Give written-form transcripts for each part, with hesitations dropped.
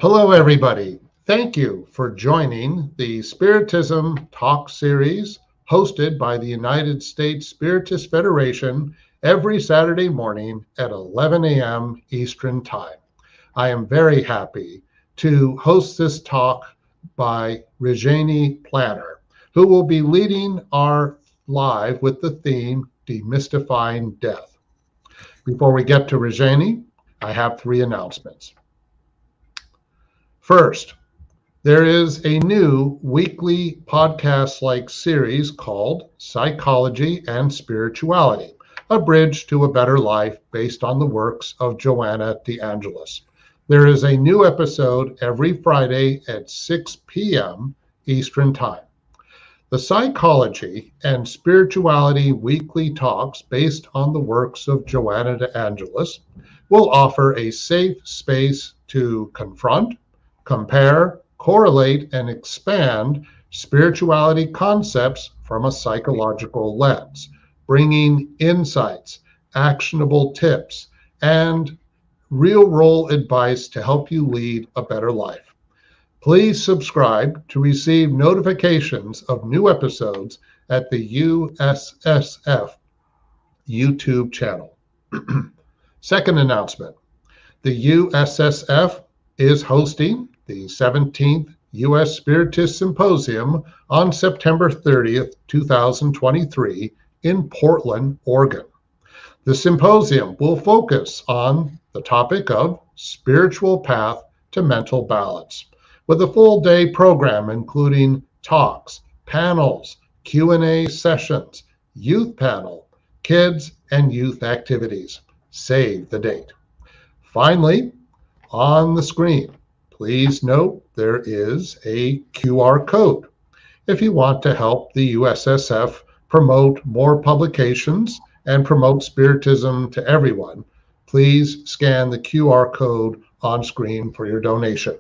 Hello, everybody. Thank you for joining the Spiritism Talk Series hosted by the United States Spiritist Federation every Saturday morning at 11 a.m. Eastern Time. I am very happy to host this talk by REJANE Planner, who will be leading our live with the theme Demystifying Death. Before we get to REJANE, I have three announcements. First, there is a new weekly podcast-like series called Psychology and Spirituality, a bridge to a better life based on the works of Joanna de Angelis. There is a new episode every Friday at 6 p.m. Eastern Time. The Psychology and Spirituality weekly talks based on the works of Joanna de Angelis will offer a safe space to confront, compare, correlate, and expand spirituality concepts from a psychological lens, bringing insights, actionable tips, and real-world advice to help you lead a better life. Please subscribe to receive notifications of new episodes at the USSF YouTube channel. Second announcement, the USSF is hosting the 17th U.S. Spiritist Symposium on September 30th, 2023 in Portland, Oregon. The symposium will focus on the topic of spiritual path to mental balance, with a full-day program including talks, panels, Q&A sessions, youth panel, kids and youth activities. Save the date. Finally, on the screen, please note there is a QR code. If you want to help the USSF promote more publications and promote Spiritism to everyone, please scan the QR code on screen for your donation.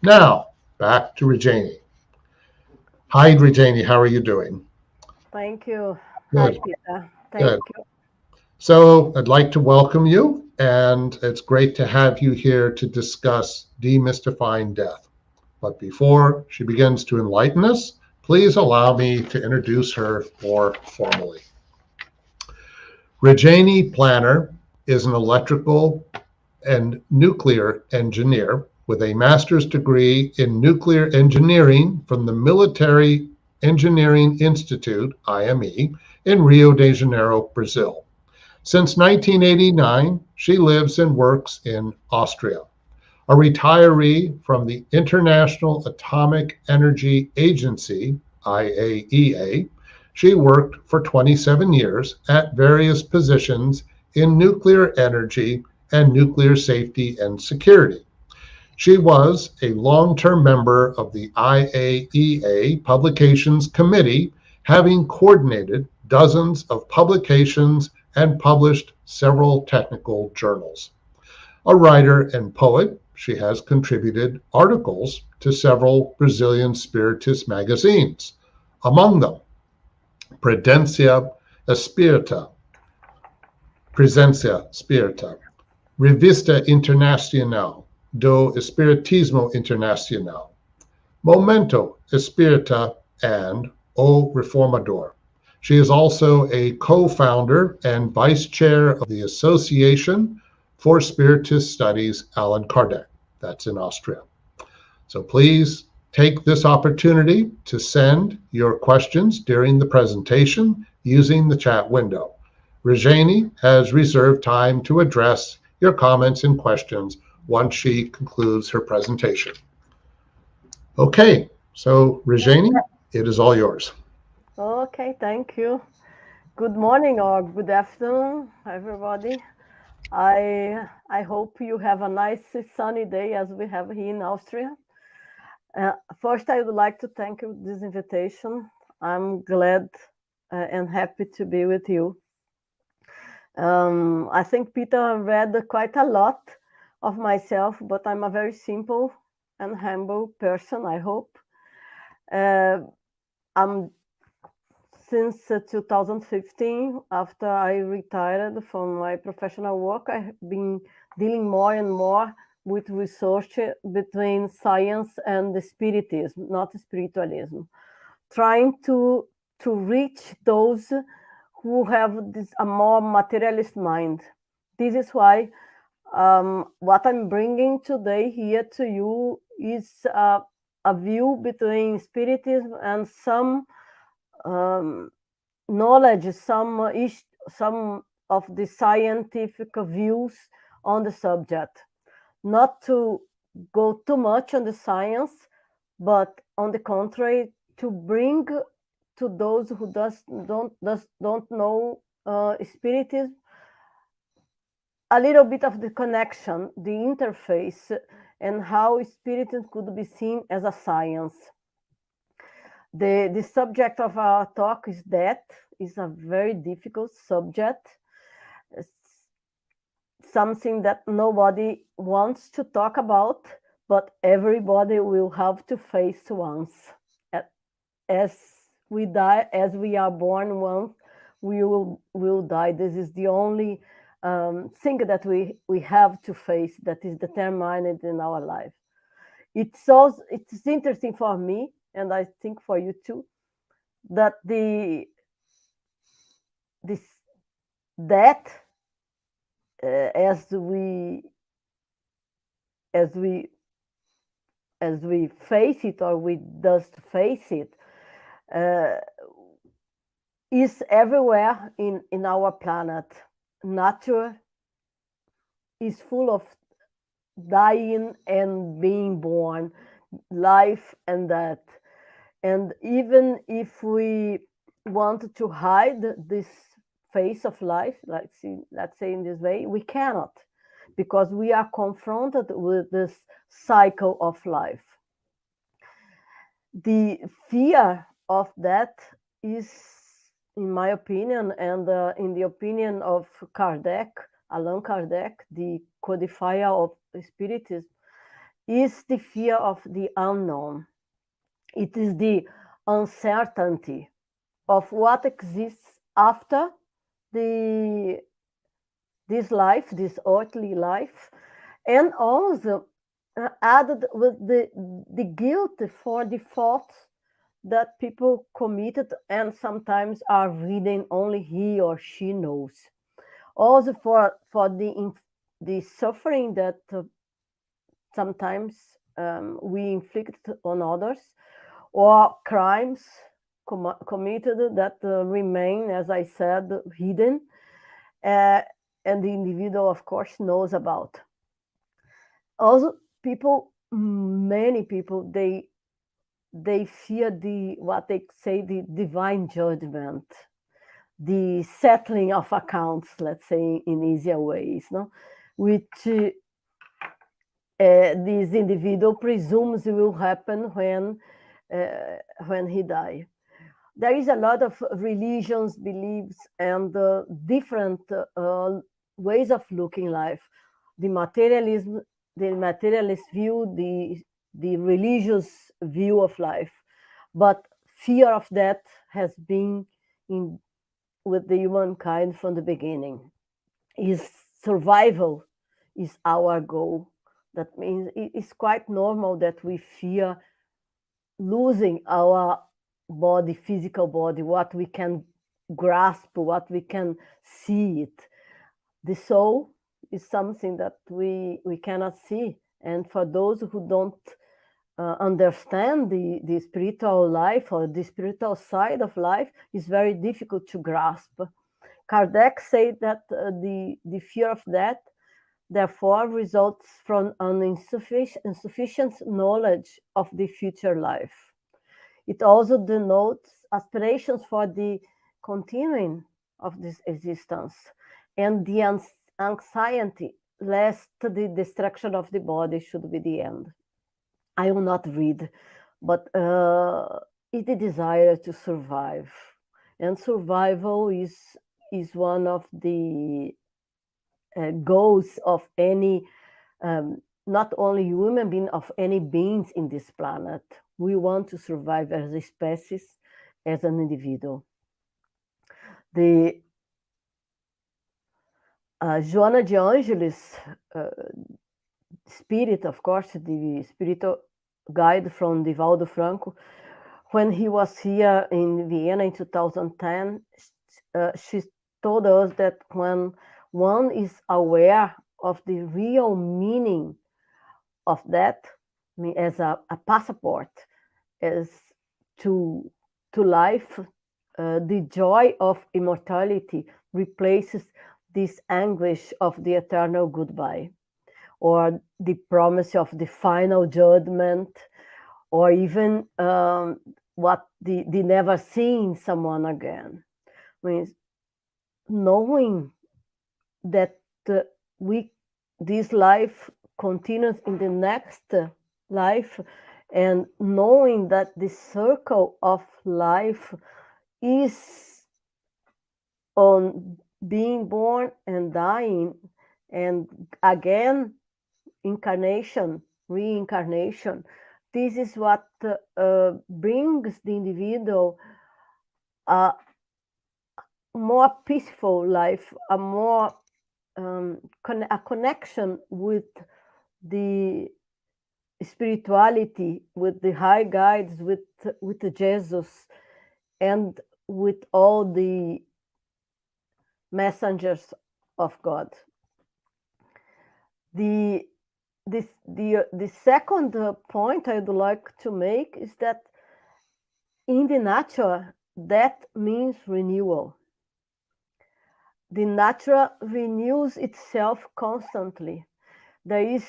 Now, back to REJANE. Hi, REJANE, how are you doing? Thank you. Good. Hi, Peter. Good. Thank you. So I'd like to welcome you, and it's great to have you here to discuss demystifying death. But before she begins to enlighten us, please allow me to introduce her more formally. REJANE Planner is an electrical and nuclear engineer with a master's degree in nuclear engineering from the Military Engineering Institute, IME, in Rio de Janeiro, Brazil. Since 1989, she lives and works in Austria. A retiree from the International Atomic Energy Agency, IAEA, she worked for 27 years at various positions in nuclear energy and nuclear safety and security. She was a long-term member of the IAEA Publications Committee, having coordinated dozens of publications and published several technical journals. A writer and poet, she has contributed articles to several Brazilian Spiritist magazines, among them Presença Espírita, Revista Internacional do Espiritismo Internacional, Momento Espírita, and O Reformador. She is also a co-founder and vice chair of the Association for Spiritist Studies, Allan Kardec. That's in Austria. So please take this opportunity to send your questions during the presentation using the chat window. REJANE has reserved time to address your comments and questions once she concludes her presentation. Okay, so REJANE, it is all yours. Okay, thank you. Good morning or good afternoon, everybody. I hope you have a nice sunny day as we have here in Austria. First, I would like to thank you for this invitation. I'm glad and happy to be with you. I think Peter read quite a lot of myself, but I'm a very simple and humble person, I hope. Since 2015, after I retired from my professional work, I've been dealing more and more with research between science and the spiritism, not spiritualism, trying to reach those who have a more materialist mind. This is why what I'm bringing today here to you is a view between spiritism and some knowledge, some of the scientific views on the subject. Not to go too much on the science, but on the contrary, to bring to those who don't know spiritism a little bit of the connection, the interface, and how spiritism could be seen as a science. The subject of our talk is death. It's a very difficult subject. It's something that nobody wants to talk about, but everybody will have to face once. As we die, as we are born once, we will die. This is the only thing that we have to face that is determined in our life. It's interesting for me, and I think for you too, that this death, as we face it, or we just face it, is everywhere in our planet. Nature is full of dying and being born, life and death. And even if we want to hide this face of life, let's say in this way, we cannot, because we are confronted with this cycle of life. The fear of death is, in my opinion, and in the opinion of Allan Kardec, the codifier of Spiritism, is the fear of the unknown. It is the uncertainty of what exists after this life, this earthly life, and also added with the guilt for the faults that people committed and sometimes are reading only he or she knows. Also for the suffering that sometimes we inflict on others, or crimes committed that remain, as I said, hidden, and the individual, of course, knows about. Also, many people, they fear what they say, the divine judgment, the settling of accounts, let's say in easier ways, no? Which this individual presumes will happen when he dies. There is a lot of religions, beliefs, and different ways of looking life. The materialist view, the religious view of life, but fear of death has been with the humankind from the beginning. Survival is our goal. That means it's quite normal that we fear losing our body, physical body, what we can grasp, what we can see it. The soul is something that we cannot see. And for those who don't understand the spiritual life or the spiritual side of life, it's very difficult to grasp. Kardec said that the fear of death, therefore, results from an insufficient knowledge of the future life. It also denotes aspirations for the continuing of this existence and the anxiety lest the destruction of the body should be the end. I will not read, but it's the desire to survive. And survival is one of the goals of any, not only human being, of any beings in this planet. We want to survive as a species, as an individual. The Joana de Angelis spirit, of course, the spiritual guide from Divaldo Franco, when he was here in Vienna in 2010, she told us that when one is aware of the real meaning of death, I mean, as a passport, as to life, the joy of immortality replaces this anguish of the eternal goodbye, or the promise of the final judgment, or even what the never seeing someone again. Means knowing that this life continues in the next life, and knowing that the circle of life is on being born and dying, and again incarnation, reincarnation. This is what brings the individual a more peaceful life, a more a connection with the spirituality, with the high guides, with Jesus, and with all the messengers of God. The second point I'd like to make is that in the nature, death means renewal. The nature renews itself constantly. There is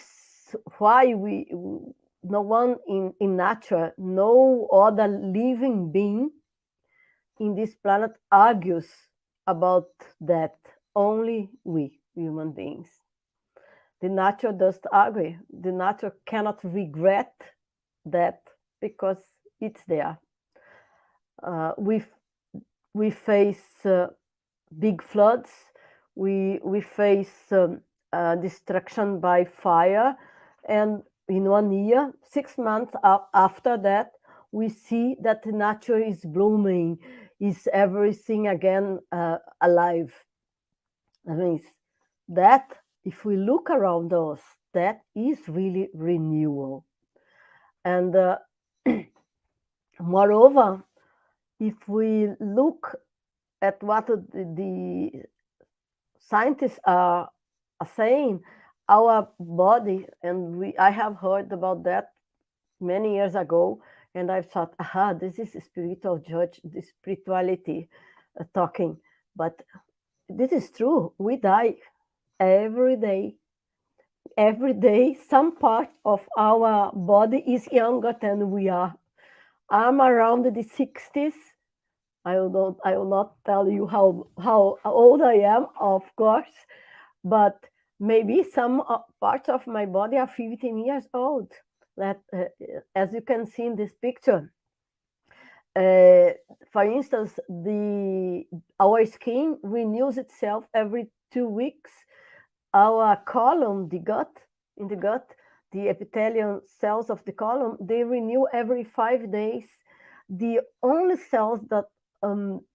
why no one in nature, no other living being in this planet argues about death. Only we human beings. The nature doesn't argue. The nature cannot regret death because it's there. We face big floods. We face destruction by fire, and in 1 year, 6 months after that, we see that the nature is blooming, is everything again alive. That means that if we look around us, that is really renewal. And moreover, if we look at what the scientists are saying, our body, and I have heard about that many years ago, and I thought, aha, this is spiritual judge, the spirituality talking. But this is true. We die every day. Every day, some part of our body is younger than we are. I'm around the 60s. I will not tell you how old I am, of course, but maybe some parts of my body are 15 years old. That, as you can see in this picture, for instance, our skin renews itself every 2 weeks. Our colon, in the gut, the epithelial cells of the colon, they renew every 5 days. The only cells that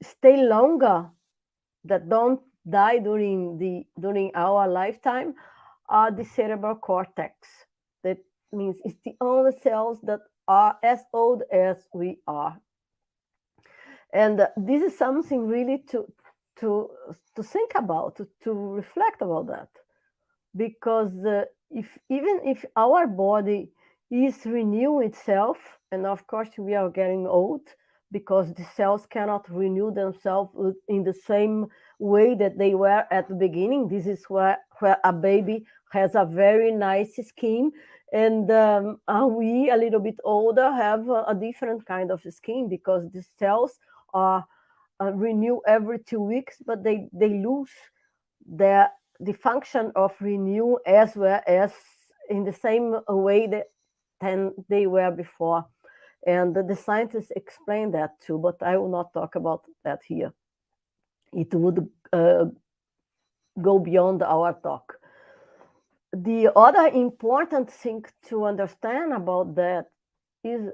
stay longer, that don't die during our lifetime, are the cerebral cortex. That means it's the only cells that are as old as we are. And this is something really to think about, to reflect about that, because even if our body is renewing itself, and of course we are getting old, because the cells cannot renew themselves in the same way that they were at the beginning. This is where a baby has a very nice skin, and we, a little bit older, have a different kind of skin, because the cells are renew every 2 weeks, but they lose the function of renew as well as in the same way than they were before. And the scientists explain that too, but I will not talk about that here. It would go beyond our talk. The other important thing to understand about that is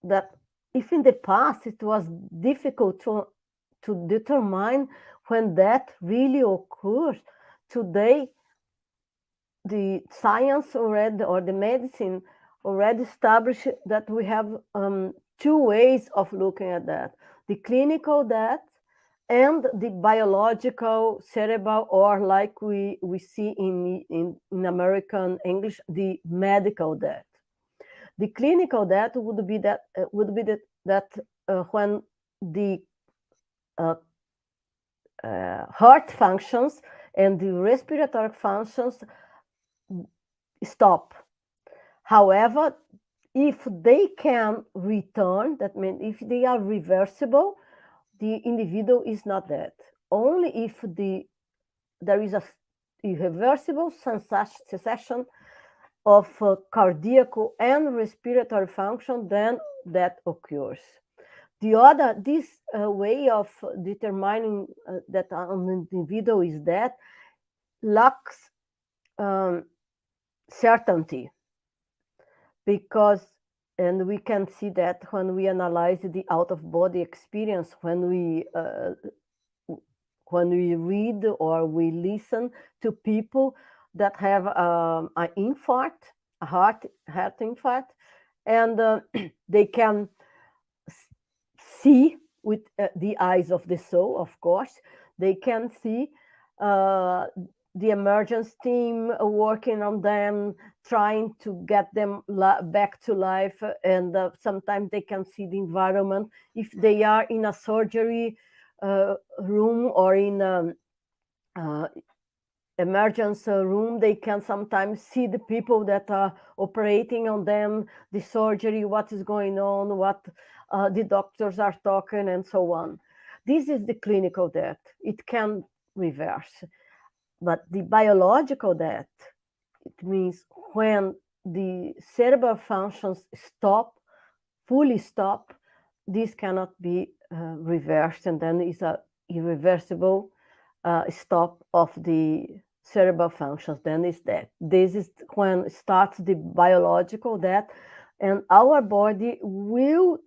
that if in the past it was difficult to determine when death really occurs, today the science already, or the medicine already established that we have two ways of looking at that: the clinical death and the biological cerebral, or like we see in American English, the medical death. The clinical death would be that when the heart functions and the respiratory functions stop. However, if they can return, that means if they are reversible, the individual is not dead. Only if there is a irreversible cessation of cardiac and respiratory function, then that occurs. This way of determining that an individual is dead lacks certainty, because, and we can see that when we analyze the out-of-body experience, when we read or we listen to people that have an infarct, a heart infarct, and they can see with the eyes of the soul, of course. They can see the emergency team working on them, trying to get them back to life, and sometimes they can see the environment. If they are in a surgery room or in an emergency room, they can sometimes see the people that are operating on them, the surgery, what is going on, what the doctors are talking, and so on. This is the clinical death. It can reverse. But the biological death, it means when the cerebral functions fully stop, this cannot be reversed, and then it's an irreversible stop of the cerebral functions, then it's death. This is when starts the biological death, and our body will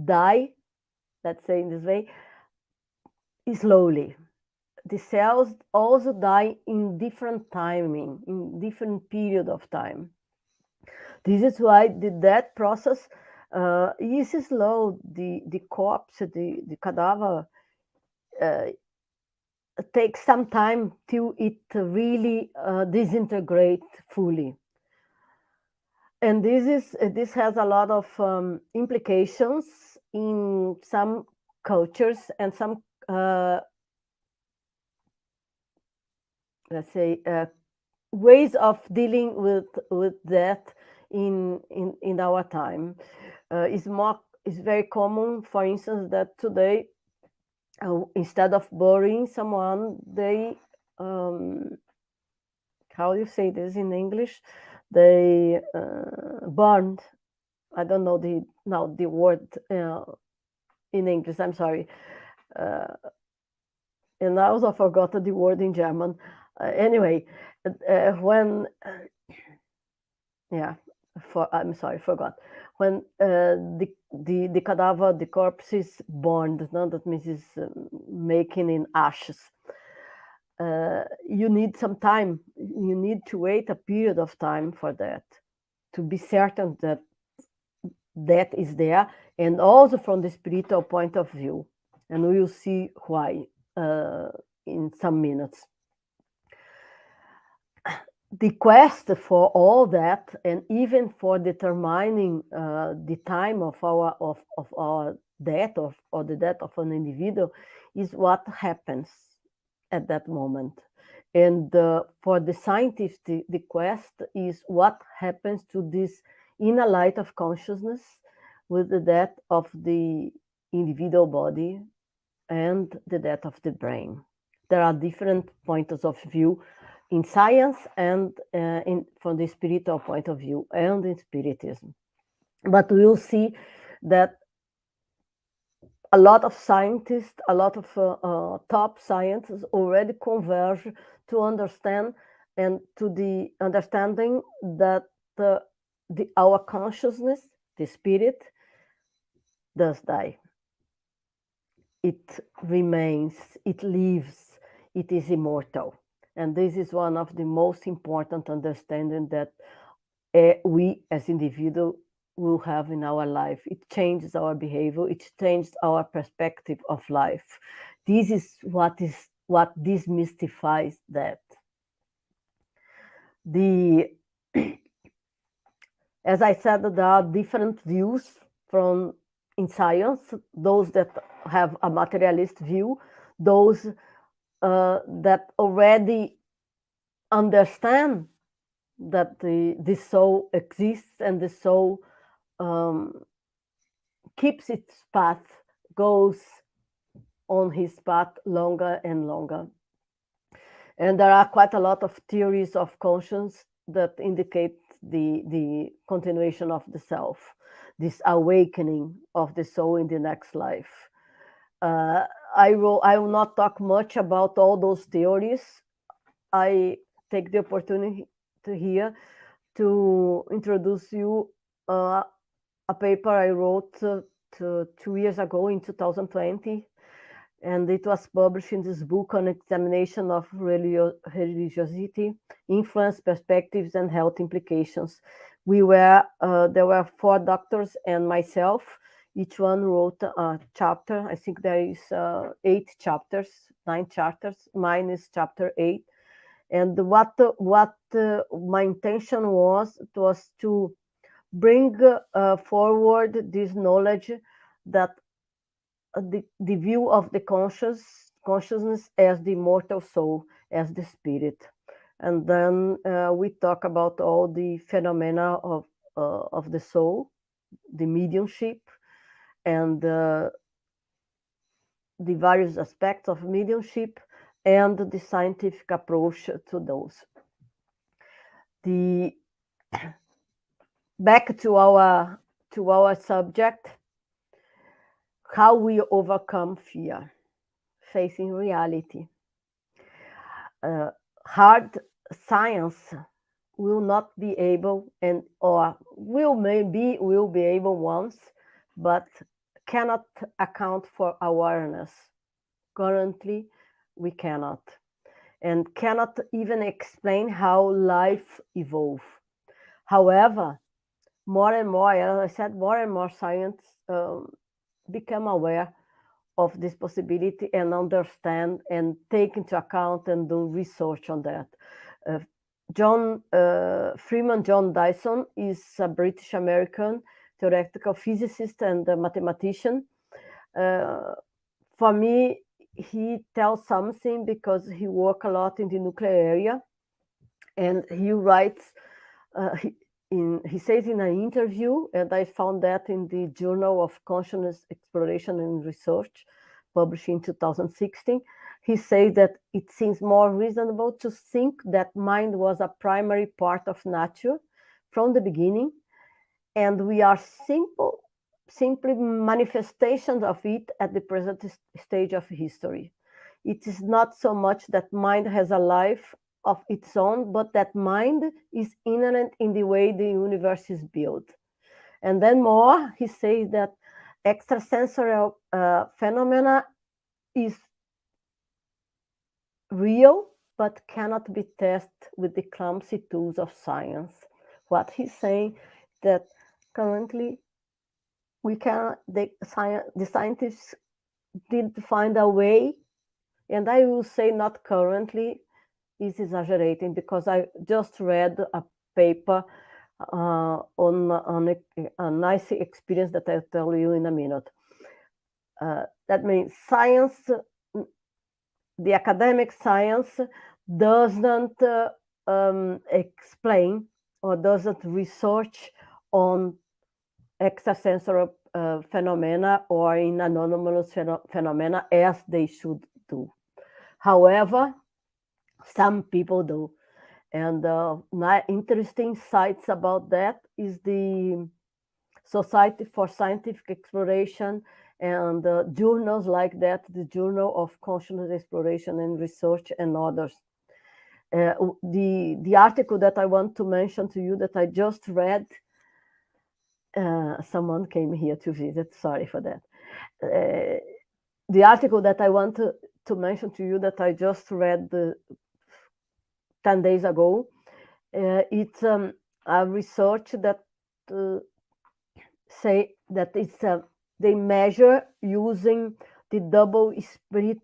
die, let's say in this way, slowly. The cells also die in different timing, in different period of time. This is why the death process is slow. The corpse, the cadaver, takes some time till it really disintegrates fully. And this has a lot of implications in some cultures and some let's say ways of dealing with death in our time. It's very common, for instance, that today instead of burying someone, they how do you say this in English? They burned. I don't know the word in English. I'm sorry, and I also forgot the word in German. Anyway, when I'm sorry, forgot. When the cadaver, the corpse is burned, no? That means it's making in ashes. You need some time. You need to wait a period of time for that, to be certain that that is there, and also from the spiritual point of view. And we will see why in some minutes. The quest for all that, and even for determining the time of our death, or the death of an individual, is what happens at that moment. And for the scientist, the quest is what happens to this inner light of consciousness with the death of the individual body and the death of the brain. There are different points of view in science and from the spiritual point of view and in Spiritism. But we'll see that a lot of scientists, a lot of top scientists already converge to understand, and to the understanding that our consciousness, the spirit, does die. It remains, it lives, it is immortal. And this is one of the most important understanding that we as individuals will have in our life. It changes our behavior. It changes our perspective of life. This is what demystifies that. As I said, there are different views in science, those that have a materialist view, those that already understand that the soul exists and the soul keeps its path, goes on his path longer and longer. And there are quite a lot of theories of conscience that indicate the continuation of the self, this awakening of the soul in the next life. I will not talk much about all those theories. I take the opportunity here to introduce you a paper I wrote 2 years ago in 2020, and it was published in this book on examination of religiosity, influence, perspectives, and health implications. There were 4 doctors and myself. Each one wrote a chapter. I think there is 8 chapters, 9 chapters. Mine is chapter 8. And what my intention was to bring forward this knowledge that the view of the consciousness as the immortal soul, as the spirit. And then we talk about all the phenomena of the soul, the mediumship, and the various aspects of mediumship, and the scientific approach to those. Back to our subject, how we overcome fear, facing reality. Hard science will not be able, will be able once, but cannot account for awareness. Currently, we cannot, and cannot even explain how life evolves. However, more and more, as I said, more and more science become aware of this possibility and understand and take into account and do research on that. Freeman John Dyson is a British American theoretical physicist and a mathematician. For me, he tells something because he works a lot in the nuclear area, and he writes. He says in an interview, and I found that in the Journal of Consciousness Exploration and Research, published in 2016, he says that it seems more reasonable to think that mind was a primary part of nature from the beginning, and we are simply manifestations of it at the present stage of history. It is not so much that mind has a life of its own, but that mind is inherent in the way the universe is built. And then more, he says that extrasensorial phenomena is real, but cannot be tested with the clumsy tools of science. What he's saying that currently the scientists did find a way, and I will say not currently, is exaggerating, because I just read a paper on a nice experience that I'll tell you in a minute. That means science, the academic science doesn't explain or doesn't research on extrasensorial phenomena or in anomalous phenomena as they should do. However, some people do. And interesting sites about that is the Society for Scientific Exploration and journals like that, the Journal of Consciousness Exploration and Research and others. The article that I want to mention to you that I just read, someone came here to visit, sorry for that. The article that I want to mention to you that I just read 10 days ago. It's a research that say that it's they measure using the double split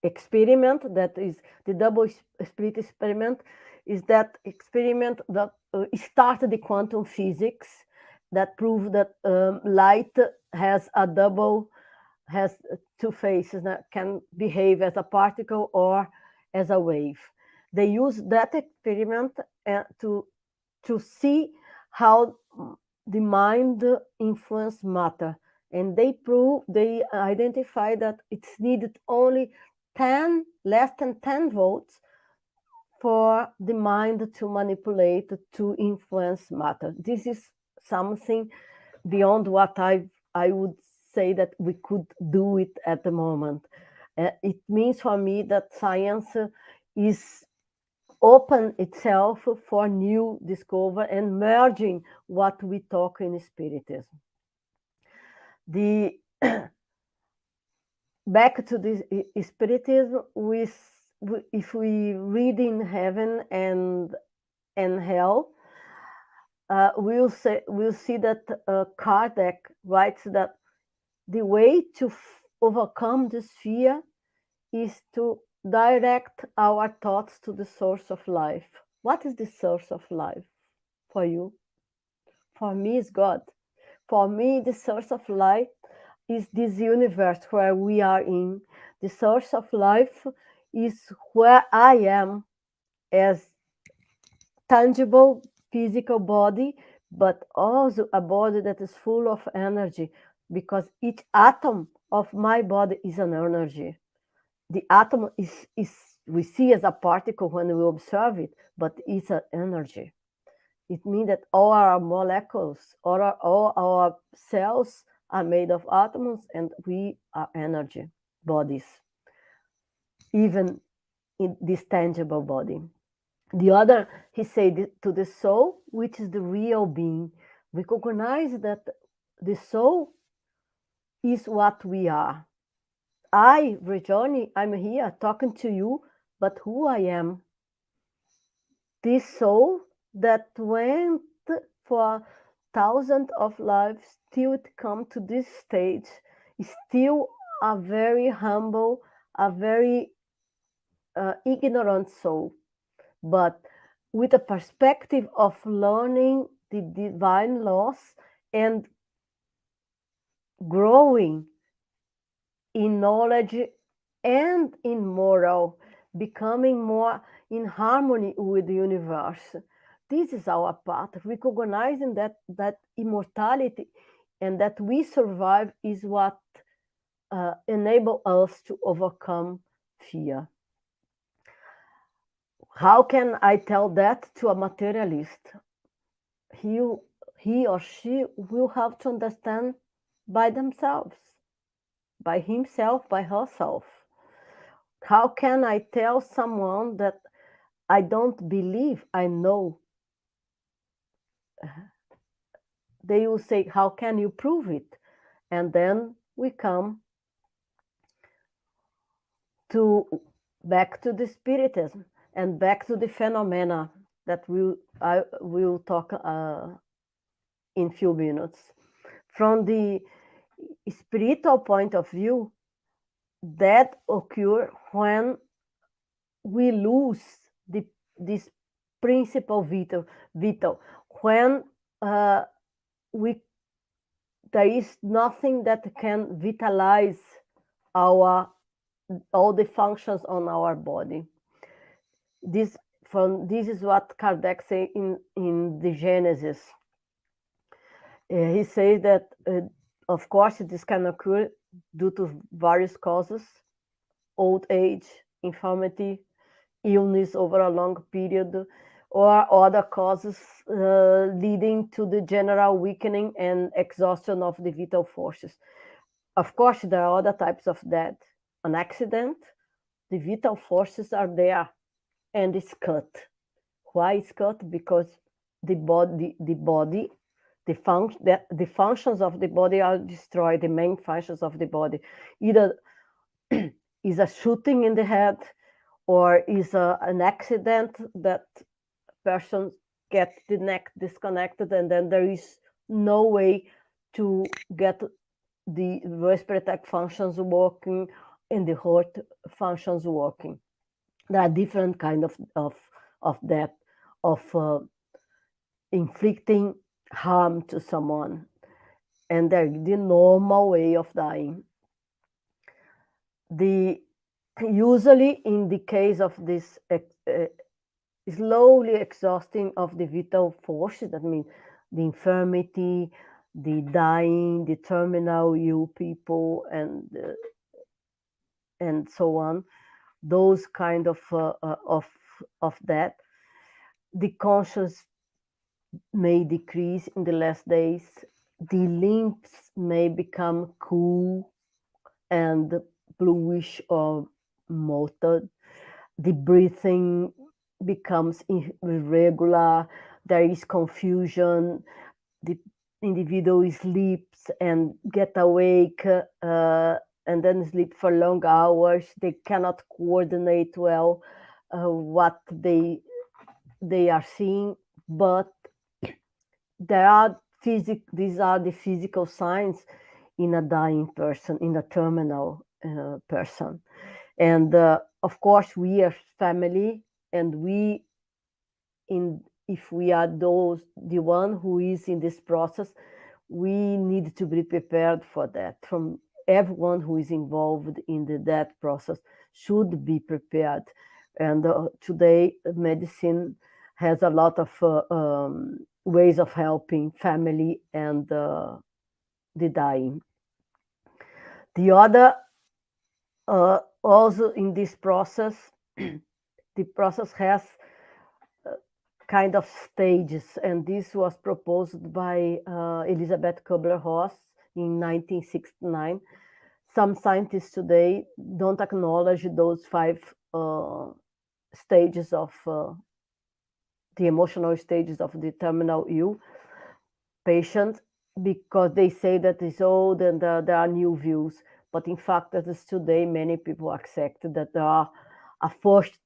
experiment. That is the double split experiment. Is that experiment that started the quantum physics that proved that light has two faces that can behave as a particle or as a wave. They use that experiment to see how the mind influence matter, and they identify that it's needed only less than 10 volts for the mind to manipulate, to influence matter. This is something beyond what I would say that we could do it at the moment. It means for me that science is open itself for new discovery and merging what we talk in Spiritism. Back to the Spiritism, if we read in Heaven and Hell, we'll see that Kardec writes that the way to overcome this fear is to direct our thoughts to the source of life. What is the source of life for you? For me, it's God. For me, the source of life is this universe where we are in. The source of life is where I am as tangible physical body, but also a body that is full of energy, because each atom of my body is an energy. The atom is we see as a particle when we observe it, but it's an energy. It means that all our molecules, all our cells are made of atoms, and we are energy bodies, even in this tangible body. The other, he said, to the soul, which is the real being. Recognize that the soul is what we are. I, Rejane, I'm here talking to you, but who I am? This soul that went for thousands of lives till it come to this stage is still a very humble, a very ignorant soul, but with a perspective of learning the divine laws and growing in knowledge and in moral, becoming more in harmony with the universe. This is our path, recognizing that immortality and that we survive is what enable us to overcome fear. How can I tell that to a materialist? He or she will have to understand by themselves, by himself, by herself. How can I tell someone that I don't believe I know? They will say, how can you prove it? And then we come back to the Spiritism and back to the phenomena that I will talk in few minutes. From the spiritual point of view, that occurs when we lose this principle vital, when there is nothing that can vitalize all the functions on our body. This is what Kardec says in the Genesis. He says that, of course, this can occur due to various causes: old age, infirmity, illness over a long period, or other causes leading to the general weakening and exhaustion of the vital forces. Of course, there are other types of death. An accident, the vital forces are there, and it's cut. Why it's cut? Because the functions of the body are destroyed, the main functions of the body. Either is a shooting in the head, or is an accident that person get the neck disconnected, and then there is no way to get the respiratory functions working and the heart functions working. There are different kind of that, of inflicting harm to someone, and they're the normal way of dying. Usually in the case of this slowly exhausting of the vital forces, that means the infirmity, the dying, the terminal ill people, and so on, those kind of that, the conscience may decrease in the last days, the limbs may become cool and bluish or mottled, the breathing becomes irregular, there is confusion, the individual sleeps and get awake and then sleep for long hours. They cannot coordinate well what they are seeing, but these are the physical signs in a dying person, in a terminal person. And of course, we are family, and if we are the one who is in this process, we need to be prepared for that. From everyone who is involved in the death process should be prepared. And today, medicine has a lot of ways of helping family and the dying. The other, also in this process, the process has kind of stages, and this was proposed by Elizabeth Kubler-Ross in 1969. Some scientists today don't acknowledge those 5 stages of the emotional stages of the terminal ill patient, because they say that it's old and there are new views. But in fact, that is today many people accept that there are a first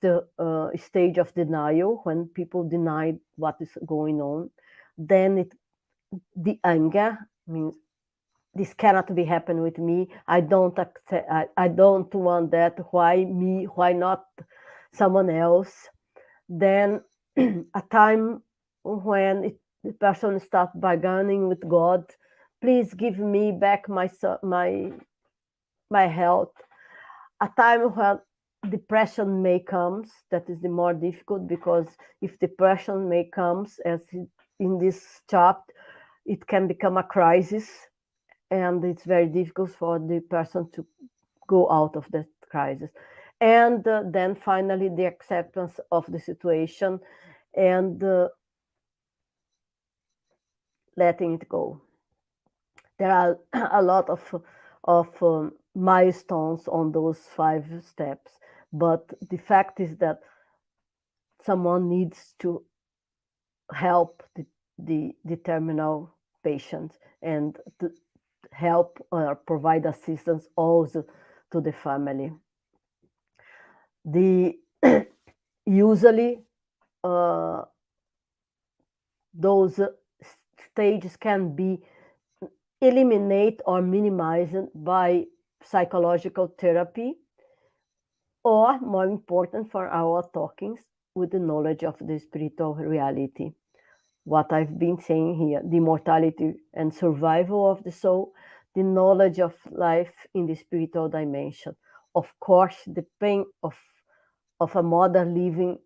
stage of denial, when people deny what is going on. Then the anger means, this cannot be happening with me. I don't accept. I don't want that. Why me? Why not someone else? Then a time when the person starts bargaining with God, please give me back my health. A time when depression may comes, that is the more difficult, because if depression may comes, as in this chapter, it can become a crisis, and it's very difficult for the person to go out of that crisis. And then finally, the acceptance of the situation and letting it go. There are a lot of milestones on those 5 steps, but the fact is that someone needs to help the terminal patient, and to help or provide assistance also to the family. Usually those stages can be eliminated or minimized by psychological therapy, or more important for our talkings, with the knowledge of the spiritual reality. What I've been saying here, the mortality and survival of the soul, the knowledge of life in the spiritual dimension. Of course, the pain of a mother leaving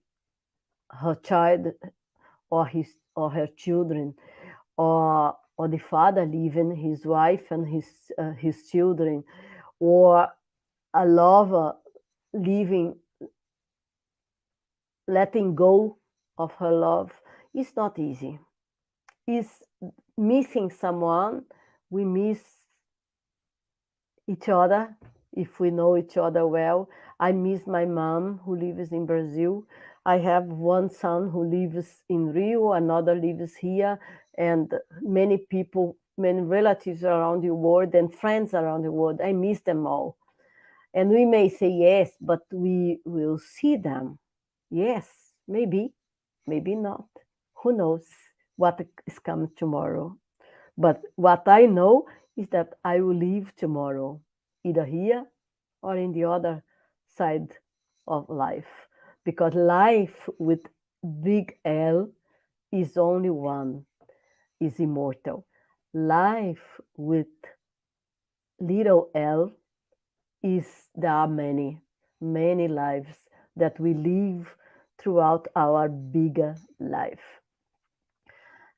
her child or her children, or the father leaving his wife and his children, or a lover letting go of her love, is not easy. Is missing someone. We miss each other if we know each other well. I miss my mom, who lives in Brazil. I have one son who lives in Rio, another lives here, and many people, many relatives around the world and friends around the world. I miss them all. And we may say yes, but we will see them. Yes, maybe, maybe not. Who knows what is coming tomorrow? But what I know is that I will live tomorrow, either here or in the other side of life. Because life with big L is only one, is immortal. Life with little l there are many, many lives that we live throughout our bigger life.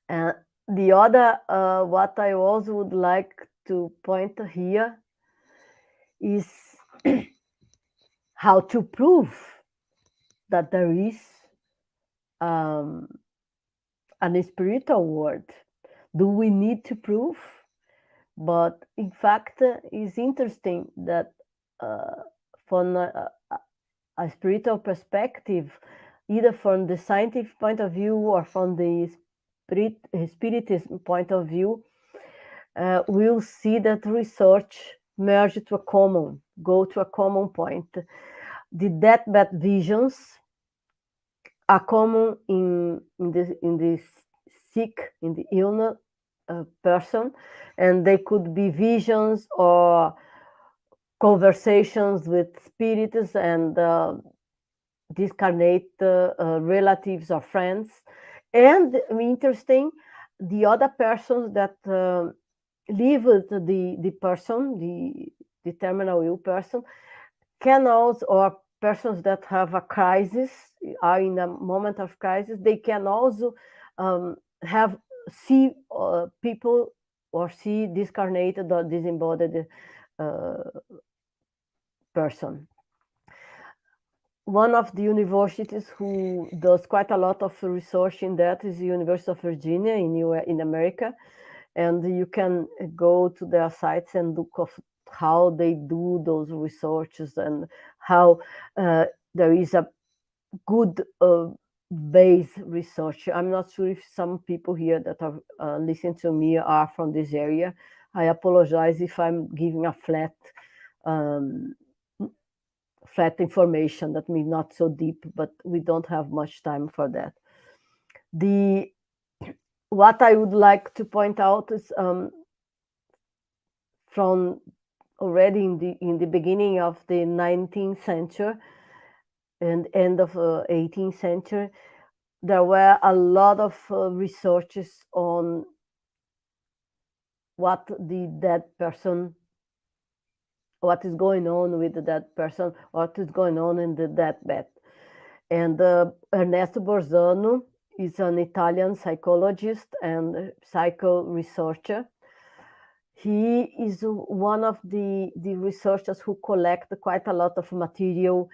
And the other, what I also would like to point here is how to prove that there is an spiritual world. Do we need to prove? But in fact, it's interesting that from a spiritual perspective, either from the scientific point of view or from the spiritism point of view, we'll see that research merge to go to a common point. The deathbed visions are common in the sick, in the illness person, and they could be visions or conversations with spirits and discarnate relatives or friends. And interesting, the other persons that live with the person, the terminal ill person, can also, or persons that have a crisis, are in a moment of crisis, they can also see people or see discarnated or disembodied person. One of the universities who does quite a lot of research in that is the University of Virginia in America, and you can go to their sites and look of how they do those researches and how there is a good base research. I'm not sure if some people here that are listening to me are from this area. I apologize if I'm giving a flat information, that means not so deep, but we don't have much time for that. What I would like to point out is from already in the beginning of the 19th century and end of 18th century, there were a lot of researches on what the dead person, what is going on with the dead person, what is going on in the deathbed. And Ernesto Borzano is an Italian psychologist and psycho researcher. He is one of the researchers who collect quite a lot of material,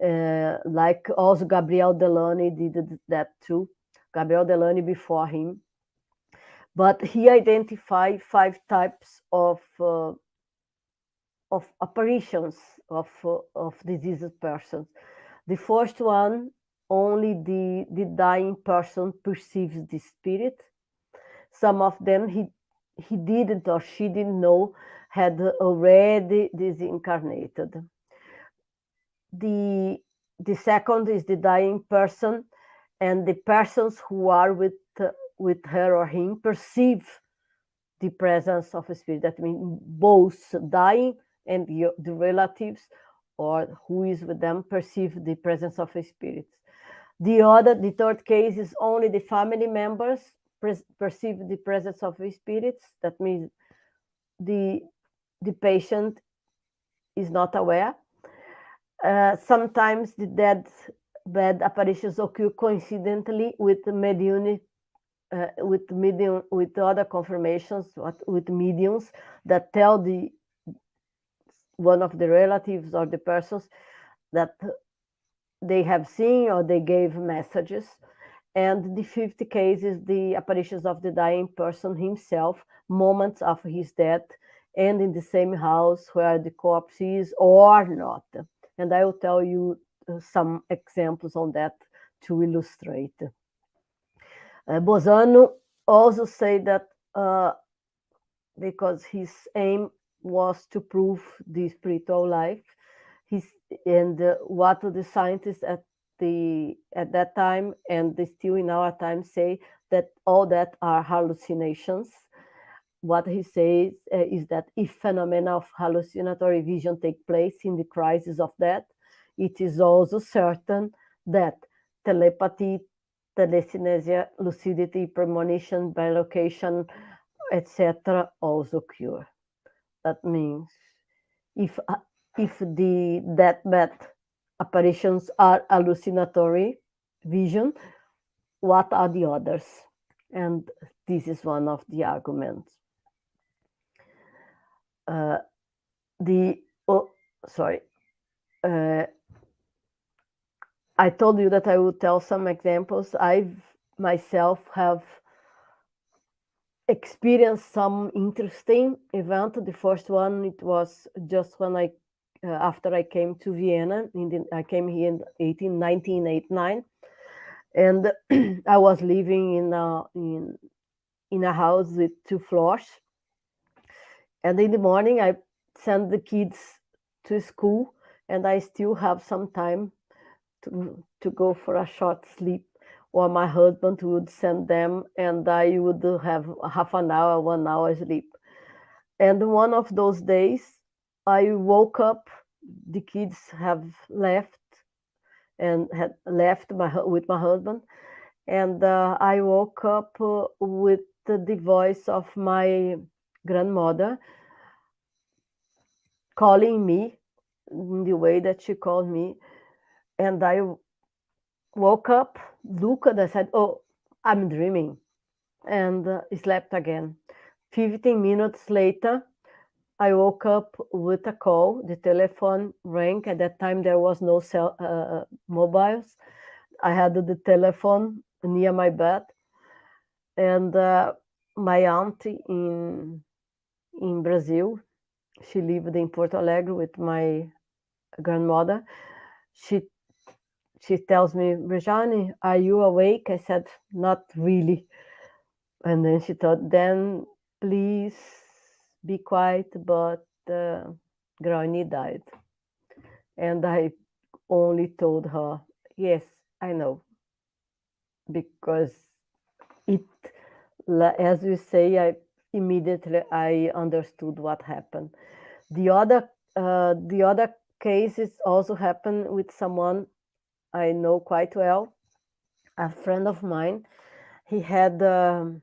like also Gabriel Delany did that too. Gabriel Delany before him. But he identified 5 types of apparitions of diseased persons. The first one, only the dying person perceives the spirit. Some of them he didn't or she didn't know had already disincarnated. The second is the dying person, and the persons who are with her or him perceive the presence of a spirit. That means both dying and the relatives or who is with them perceive the presence of a spirit. The third case is only the family members perceive the presence of spirits. That means the patient is not aware. Sometimes the deathbed apparitions occur coincidentally with mediumnity, with other confirmations, with mediums that tell one of the relatives or the persons that they have seen or they gave messages. And the fifth case is the apparitions of the dying person himself, moments of his death, and in the same house where the corpse is or not. And I will tell you some examples on that to illustrate. Borzano also said that because his aim was to prove the spiritual life, what the scientists at that time and they still in our time say that all that are hallucinations. What he says is that if phenomena of hallucinatory vision take place in the crisis of death, it is also certain that telepathy, telekinesia, lucidity, premonition, bilocation, etc. also occur. That means if the deathbed apparitions are hallucinatory vision, what are the others? And this is one of the arguments. I told you that I would tell some examples. I myself have experienced some interesting event. The first one, it was just when after I came to Vienna. I came here in 1989, and I was living in a house with 2 floors. And in the morning, I sent the kids to school, and I still have some time to go for a short sleep, or my husband would send them, and I would have half an hour, 1 hour sleep. And one of those days, I woke up, the kids have left, and had left with my husband, and I woke up with the voice of my grandmother calling me in the way that she called me. And I woke up, looked, and I said, oh, I'm dreaming, and slept again. 15 minutes later, I woke up with a call. The telephone rang. At that time, there was no mobiles. I had the telephone near my bed, and my auntie in Brazil, she lived in Porto Alegre with my grandmother. She tells me, Rejane, are you awake? I said, not really. And then she thought, then please be quiet, but Granny died. And I only told her, yes, I know. Because as you say, immediately I understood what happened. The other cases also happened with someone I know quite well, a friend of mine. He had an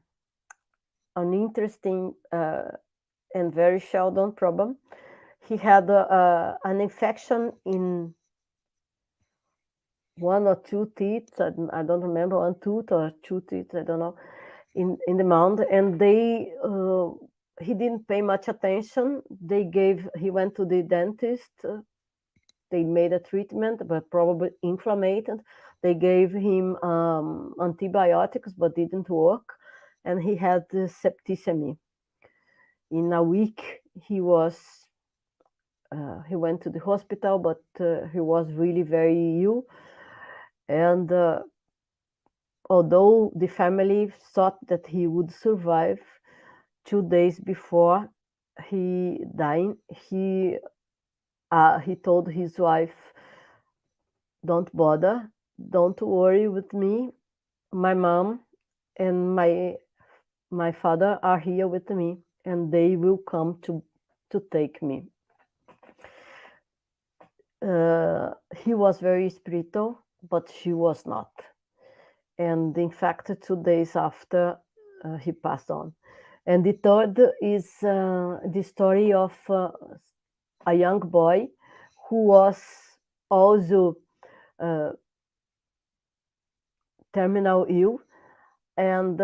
interesting and very seldom problem. He had an infection in 1 or 2 teeth. I don't remember, 1 tooth or 2 teeth, I don't know, in the mouth. And he didn't pay much attention. He went to the dentist. They made a treatment, but probably inflamed. They gave him antibiotics, but didn't work. And he had septicemia. In a week, he went to the hospital, but he was really very ill. And although the family thought that he would survive, 2 days before he died, he told his wife, don't bother, don't worry with me. My mom and my father are here with me, and they will come to take me. He was very spiritual, but she was not. And in fact, 2 days after, he passed on. And the third is the story of a young boy who was also terminal ill, and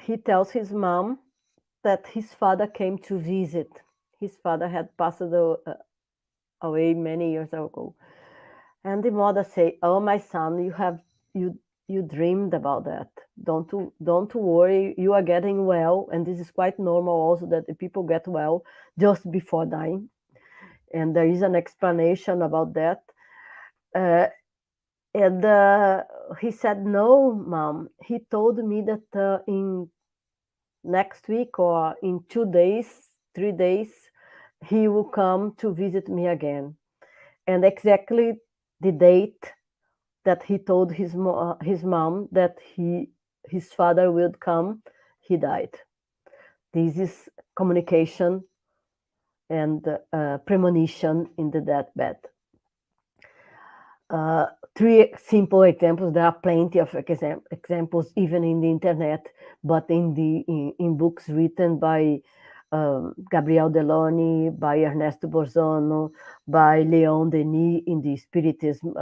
he tells his mom that his father came to visit. His father had passed away many years ago, and the mother say, "Oh, my son, you dreamed about that. Don't worry, you are getting well, and this is quite normal also that the people get well just before dying." And there is an explanation about that. And he said, "No, Mom. He told me that in next week or in 2 days, 3 days, he will come to visit me again." and exactly the date that he told his mom that his father would come, he died. This is communication and premonition in the deathbed. Three simple examples. There are plenty of examples, even in the internet, but in books written by Gabriel Delony, by Ernesto Borzano, by Leon Denis in the Spiritism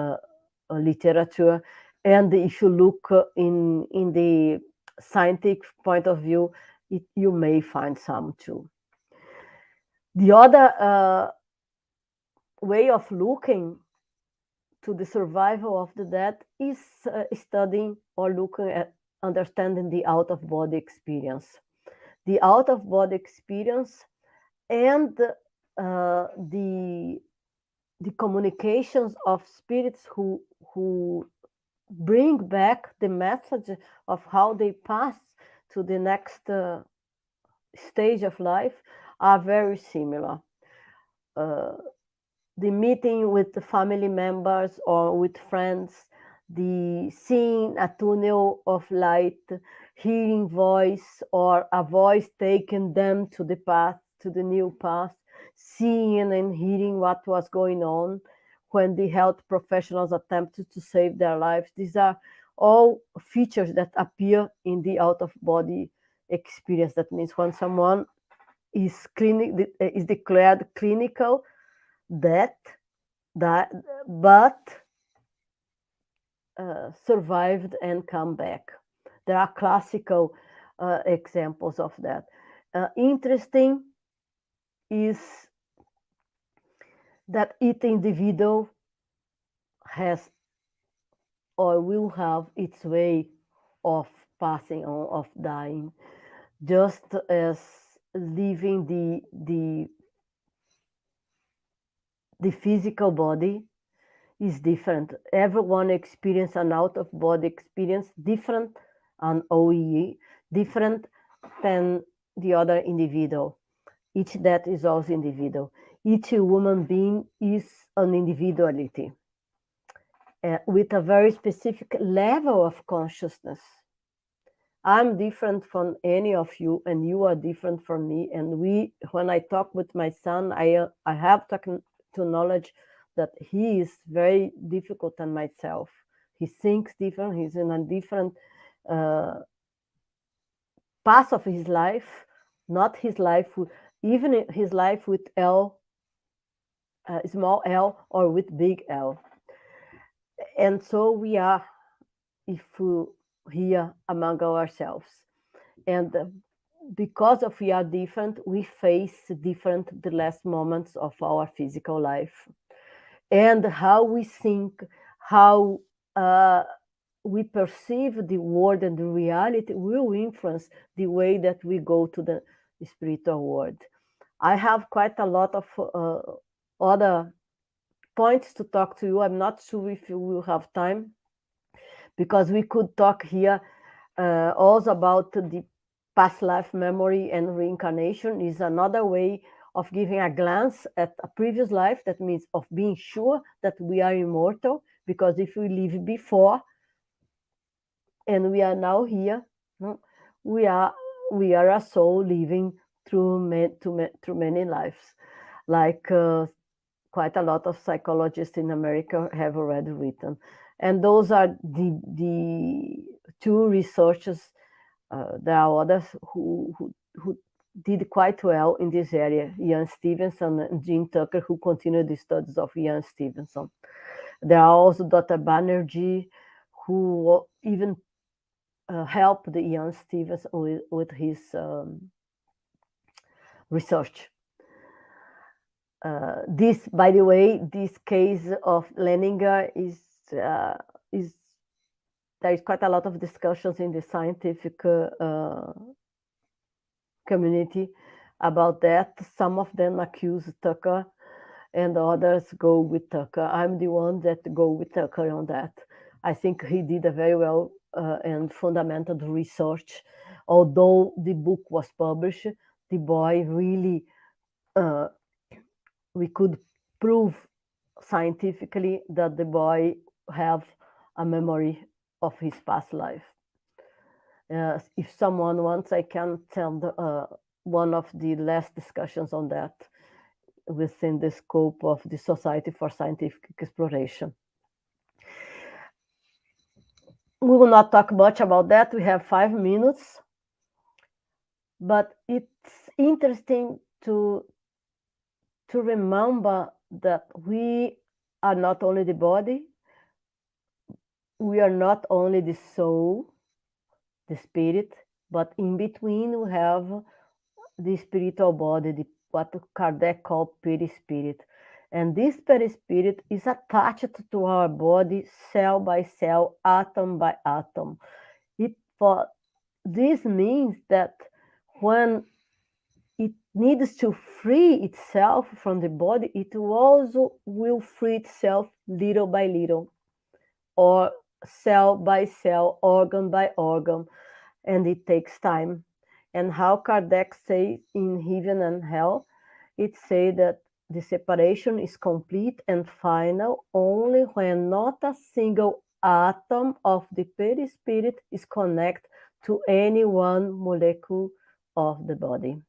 literature. And if you look in the scientific point of view, you may find some too. The other way of looking to the survival of the dead is studying or looking at understanding the out-of-body experience. The out-of-body experience and the communications of spirits who bring back the message of how they pass to the next stage of life are very similar. The meeting with the family members or with friends, the seeing a tunnel of light, hearing voice or a voice taking them to the path, to the new path, seeing and hearing what was going on when the health professionals attempted to save their lives. These are all features that appear in the out-of-body experience. That means when someone is declared clinical death, but survived and come back. There are classical examples of that. Interesting is that each individual has or will have its way of passing on, of dying, just as leaving the physical body is different. Everyone experiences an out-of-body experience different, an OEE, different than the other individual. Each death is also individual. Each human being is an individuality with a very specific level of consciousness. I'm different from any of you, and you are different from me. And when I talk with my son, I have to acknowledge that he is very difficult than myself. He thinks different. He's in a different path of his life, not his life, even his life with L, small l, or with big L. And so we are, here among ourselves. And because of we are different, we face different the last moments of our physical life. And how we think, how we perceive the world and the reality will influence the way that we go to the spiritual world. I have quite a lot of other points to talk to you. I'm not sure if you will have time, because we could talk here also about the past life memory, and reincarnation is another way of giving a glance at a previous life. That means of being sure that we are immortal, because if we live before and we are now here, we are a soul living through many lives, like quite a lot of psychologists in America have already written. And those are the two researchers. There are others who did quite well in this area, Ian Stevenson and Jean Tucker, who continued the studies of Ian Stevenson. There are also Dr. Banerjee, who even helped Ian Stevenson with his research. This, by the way, this case of Leninger there is quite a lot of discussions in the scientific community about that. Some of them accuse Tucker, and others go with Tucker. I'm the one that go with Tucker on that. I think he did a very well and fundamental research. Although the book was published, the boy really, we could prove scientifically that the boy have a memory of his past life. If someone wants, I can tell one of the last discussions on that within the scope of the Society for Scientific Exploration. We will not talk much about that. We have 5 minutes. But it's interesting to remember that we are not only the body, we are not only the soul, the spirit, but in between we have the spiritual body, what Kardec called perispirit. And this perispirit is attached to our body cell by cell, atom by atom. This means that when it needs to free itself from the body, it also will free itself little by little, or cell by cell, organ by organ, and it takes time. And how Kardec says in Heaven and Hell, it says that the separation is complete and final only when not a single atom of the perispirit is connected to any one molecule of the body.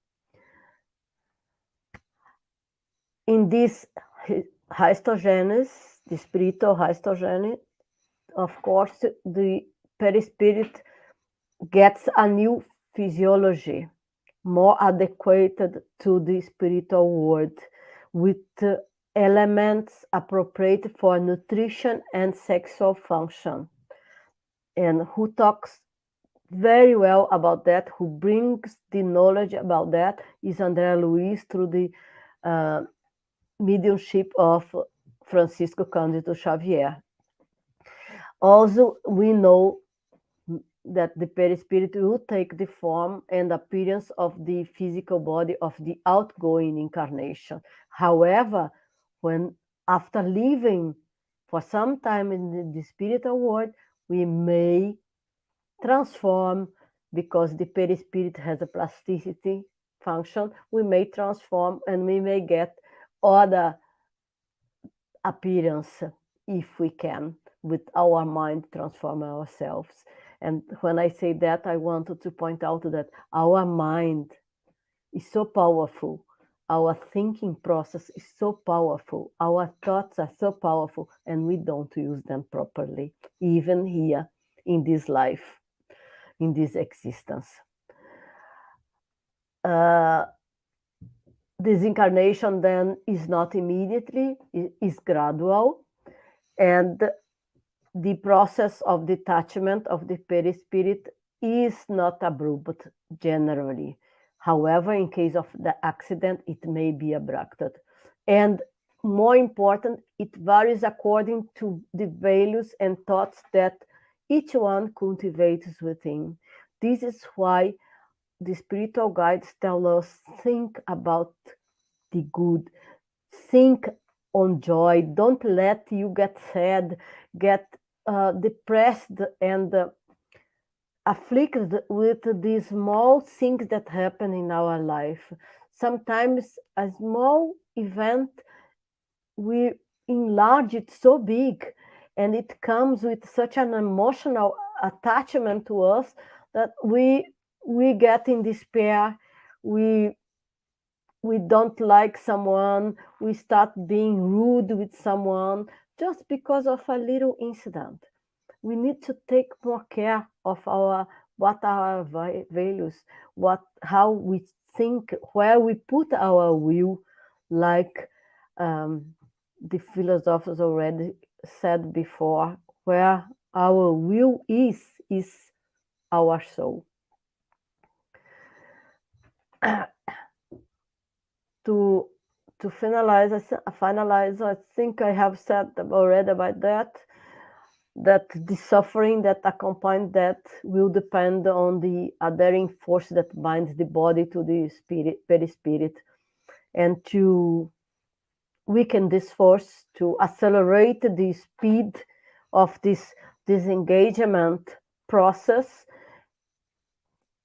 In this histogenesis, the spiritual histogenesis, of course, the perispirit gets a new physiology, more adequate to the spiritual world, with elements appropriate for nutrition and sexual function. And who talks very well about that, who brings the knowledge about that, is André Luiz through the mediumship of Francisco Cândido Xavier. Also, we know that the perispirit will take the form and appearance of the physical body of the outgoing incarnation. However, when after living for some time in the spiritual world, we may transform, because the perispirit has a plasticity function, we may transform and we may get other appearance if we can, with our mind, transform ourselves. And when I say that, I wanted to point out that our mind is so powerful. Our thinking process is so powerful. Our thoughts are so powerful, and we don't use them properly, even here in this life, in this existence. This incarnation then is not immediately, it is gradual, and the process of detachment of the perispirit is not abrupt generally. However, in case of the accident, it may be abrupted. And more important, it varies according to the values and thoughts that each one cultivates within. This is why the spiritual guides tell us, think about the good, think on joy, don't let you get sad, get depressed and afflicted with the small things that happen in our life. Sometimes a small event, we enlarge it so big, and it comes with such an emotional attachment to us that we get in despair, we don't like someone, we start being rude with someone, just because of a little incident. We need to take more care of what are our values, how we think, where we put our will, like the philosophers already said before, where our will is our soul. To finalize, I think I have said already about that the suffering that accompanies death will depend on the adhering force that binds the body to the perispirit, and to weaken this force, to accelerate the speed of this disengagement process,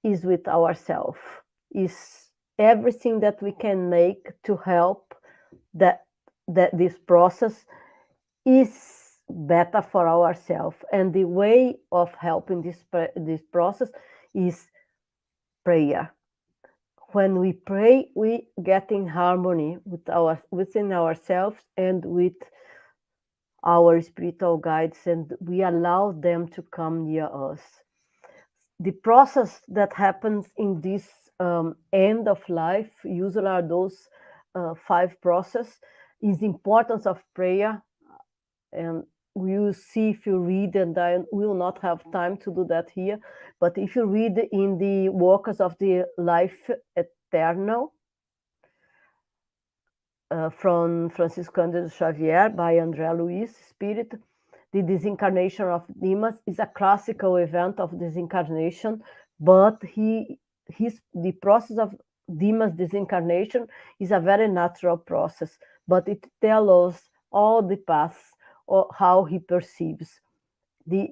is with ourselves, is everything that we can make to help that that this process is better for ourselves. And the way of helping this process is prayer. When we pray, we get in harmony within ourselves and with our spiritual guides, and we allow them to come near us. The process that happens in this end of life, usually are those 5 processes, is the importance of prayer. And we will see if you read, and I will not have time to do that here, but if you read in the Workers of the Life Eternal, from Francisco Cândido Xavier by André Luiz, Spirit, the disincarnation of Dimas is a classical event of disincarnation, but the process of Dimas' disincarnation is a very natural process, but it tells us all the paths or how he perceives the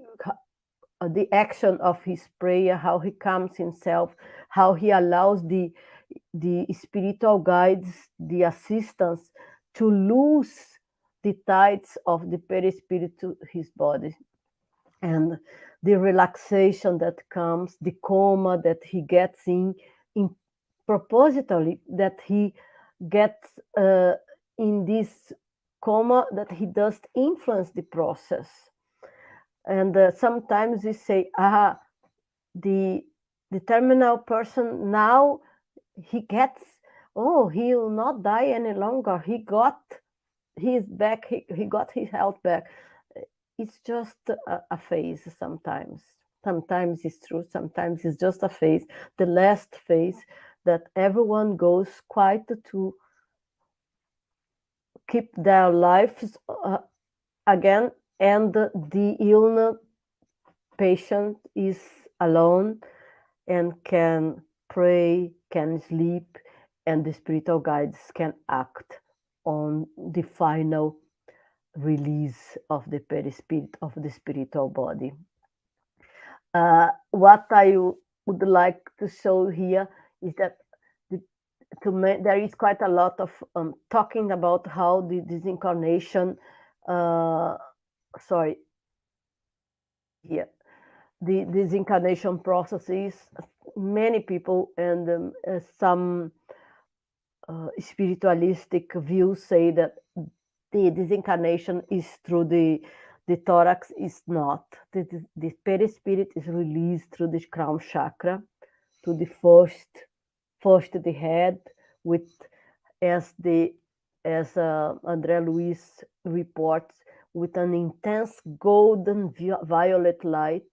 action of his prayer, how he calms himself, how he allows the spiritual guides, the assistants, to lose the ties of the perispirit to his body, and the relaxation that comes, the coma that he gets in propositally, that he gets in this coma, that he does influence the process. And sometimes we say, the terminal person now, he gets, he will not die any longer. He got his back, he got his health back. It's just a phase sometimes. Sometimes it's true, sometimes it's just a phase. The last phase that everyone goes quite to keep their lives again, and the ill patient is alone and can pray, can sleep, and the spiritual guides can act on the final release of the perispirit, of the spiritual body. What I would like to show here is that there is quite a lot of talking about how the disincarnation, the disincarnation processes. Many people and some spiritualistic views say that the disincarnation is through the thorax. Is not. The perispirit is released through the crown chakra to the first the head, with as André Luiz reports, with an intense golden violet light,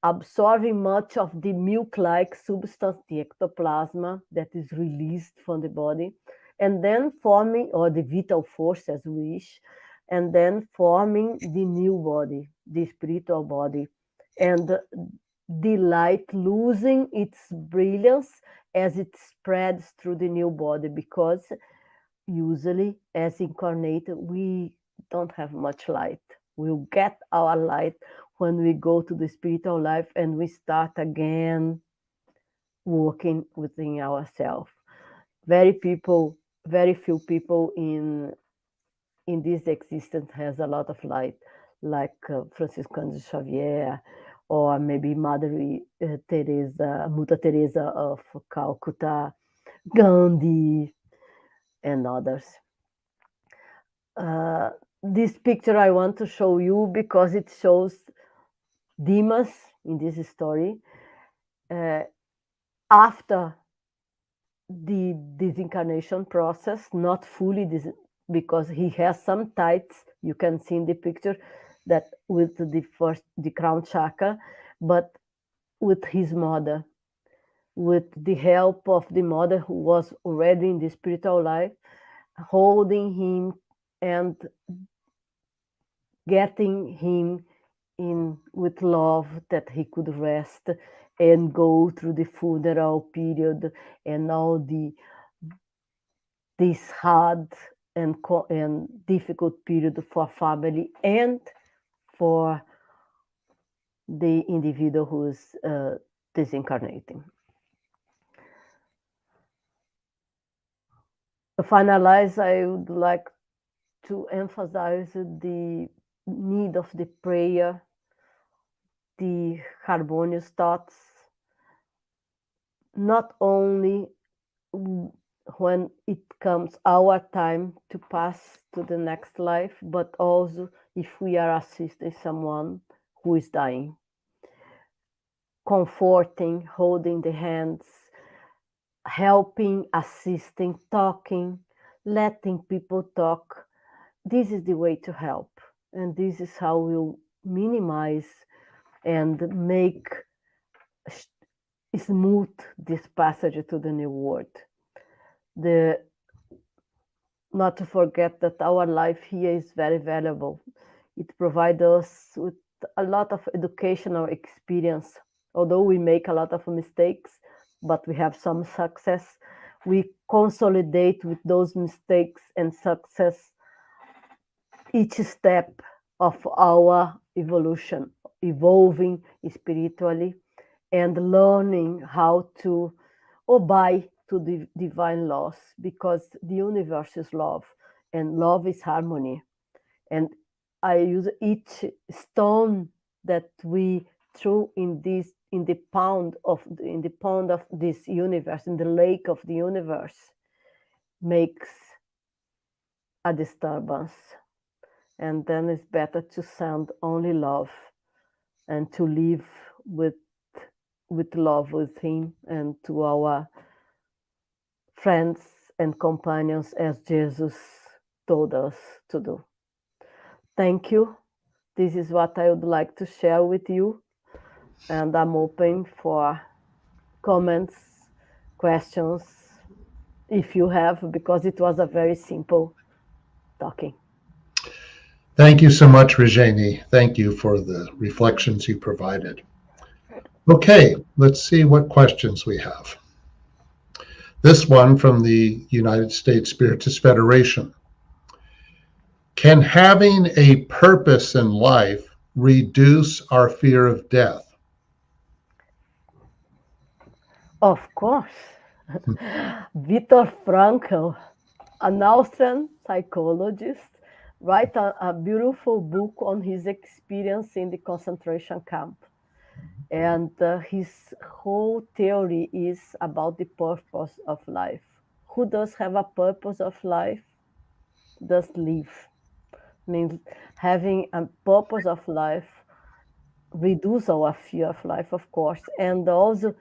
absorbing much of the milk-like substance, the ectoplasma, that is released from the body, and then forming, or the vital force as we wish, and then forming the new body, the spiritual body, and the light losing its brilliance as it spreads through the new body, because usually as incarnated we don't have much light. We'll get our light when we go to the spiritual life and we start again working within ourselves. Very few people in this existence has a lot of light, like Francisco Cândido Xavier, or maybe Mother Teresa of Calcutta, Gandhi, and others. This picture I want to show you because it shows Dimas in this story after the disincarnation process, not fully because he has some tights, you can see in the picture, that with the crown chakra, but with his mother, with the help of the mother who was already in the spiritual life, holding him and getting him in with love, that he could rest and go through the funeral period and all this hard and difficult period for family and for the individual who is disincarnating. To finalize, I would like to emphasize the need of the prayer, the harmonious thoughts, not only when it comes our time to pass to the next life, but also if we are assisting someone who is dying. Comforting, holding the hands, helping, assisting, talking, letting people talk. This is the way to help. And this is how we'll minimize and make smooth this passage to the new world. Not to forget that our life here is very valuable. It provides us with a lot of educational experience. Although we make a lot of mistakes, but we have some success, we consolidate with those mistakes and success each step of our evolution, evolving spiritually and learning how to obey to the divine laws, because the universe is love and love is harmony. And I use each stone that we threw in the pond of this universe, in the lake of the universe, makes a disturbance. And then it's better to send only love and to live with love within and to our friends and companions, as Jesus told us to do. Thank you. This is what I would like to share with you. And I'm open for comments, questions, if you have, because it was a very simple talking. Thank you so much, REJANE. Thank you for the reflections you provided. Okay, let's see what questions we have. This one from the United States Spiritist Federation. Can having a purpose in life reduce our fear of death? Of course. Viktor Frankl, an Austrian psychologist, wrote a beautiful book on his experience in the concentration camp. And his whole theory is about the purpose of life. Who does have a purpose of life does live. Means having a purpose of life reduce our fear of life, of course. And also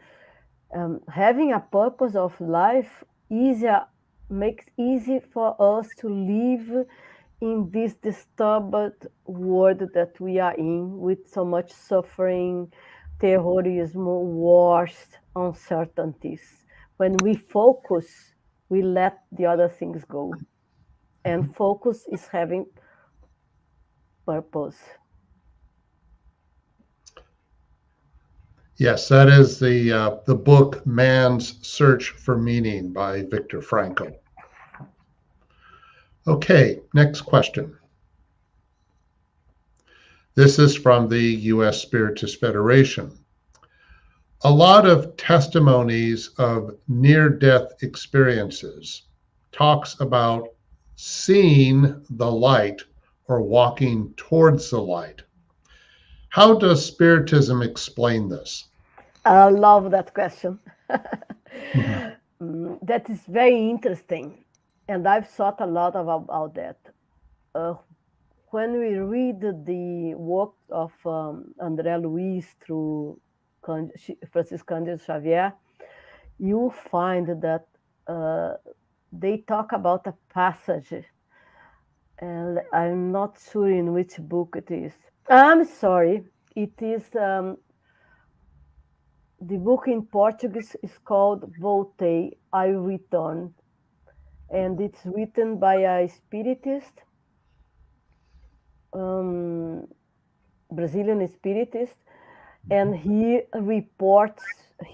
having a purpose of life makes easy for us to live in this disturbed world that we are in, with so much suffering, terrorism, wars, uncertainties. When we focus, we let the other things go. And focus is having purpose. Yes, that is the book Man's Search for Meaning by Viktor Frankl. Okay, next question. This is from the U.S. Spiritist Federation. A lot of testimonies of near-death experiences talks about seeing the light or walking towards the light. How does Spiritism explain this? I love that question. That is very interesting. And I've thought a lot about that. When we read the work of André Luiz through Francisco Cândido Xavier, you find that they talk about a passage, and I'm not sure in which book it is. I'm sorry, it is the book in Portuguese is called Voltei, I Return, and it's written by a Spiritist, Brazilian Spiritist, and he reports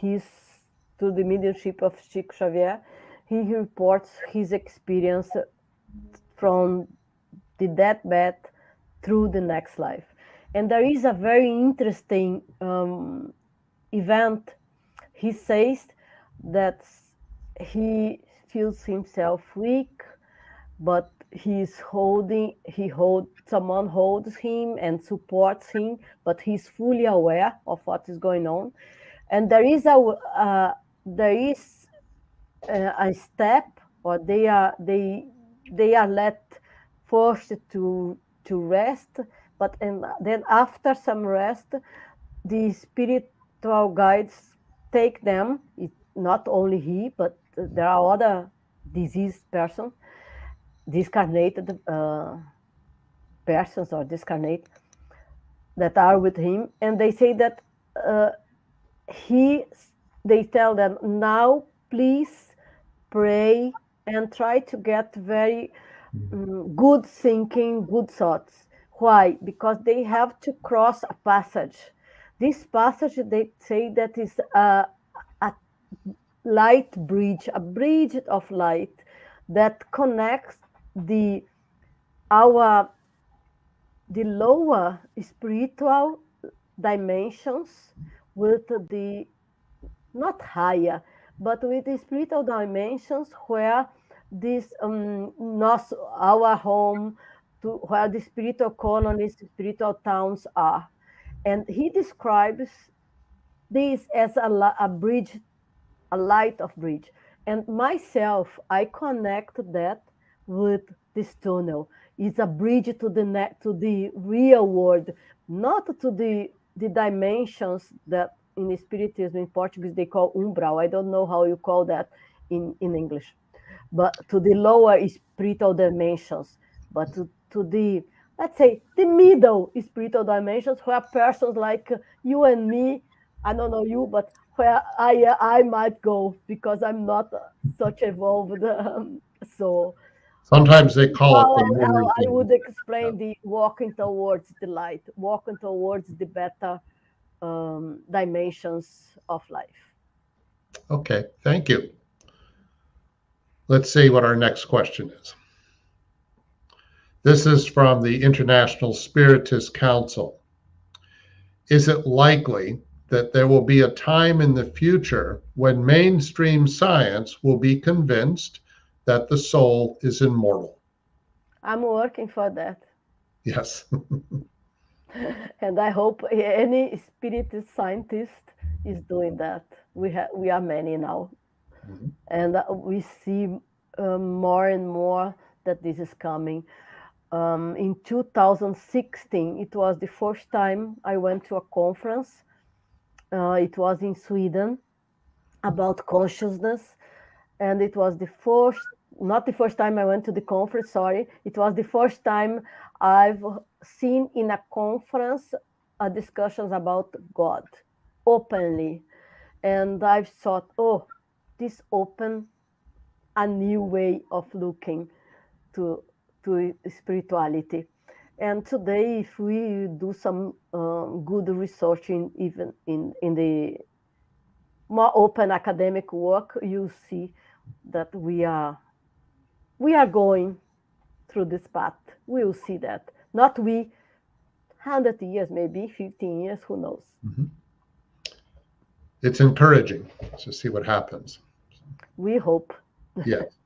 to the mediumship of Chico Xavier. He reports his experience from the deathbed through the next life. And there is a very interesting event. He says that he feels himself weak, but someone holds him and supports him, but he's fully aware of what is going on. And there is a step, or they are let forced to rest, but and then after some rest, the spiritual guides take them. Not only he, but there are other diseased persons, discarnated persons or discarnate, that are with him, and they say that they tell them, now please pray and try to get very good thinking, good thoughts. Why? Because they have to cross a passage. This passage, they say, that is a light bridge, a bridge of light that connects the lower spiritual dimensions with the, not higher, but with the spiritual dimensions where this our home, to where the spiritual colonies, spiritual towns are. And he describes this as a bridge, a light of bridge. And myself, I connect that with this tunnel. It's a bridge to the real world, not to the dimensions that in Spiritism, in Portuguese, they call umbral. I don't know how you call that in English, but to the lower spiritual dimensions, but to the, let's say, the middle spiritual dimensions, where persons like you and me, I don't know you, but where I might go, because I'm not such evolved. So Sometimes they call it the how mirror I would beam. explain the walking towards the light, walking towards the better dimensions of life. Okay, thank you. Let's see what our next question is. This is from the International Spiritist Council. Is it likely that there will be a time in the future when mainstream science will be convinced that the soul is immortal? I'm working for that. Yes. And I hope any spiritist scientist is doing that. We are many now, and we see more and more that this is coming. In 2016, it was the first time I went to a conference. It was in Sweden about consciousness, and it was not the first time I went to the conference, sorry. It was the first time I've seen in a conference discussions about God openly. And I've thought, oh, this opened a new way of looking to spirituality. And today, if we do some good research even in the more open academic work, you see that we are going through this path. We will see that. Not we, 100 years, maybe 15 years, who knows? It's encouraging to see what happens. We hope. Yes.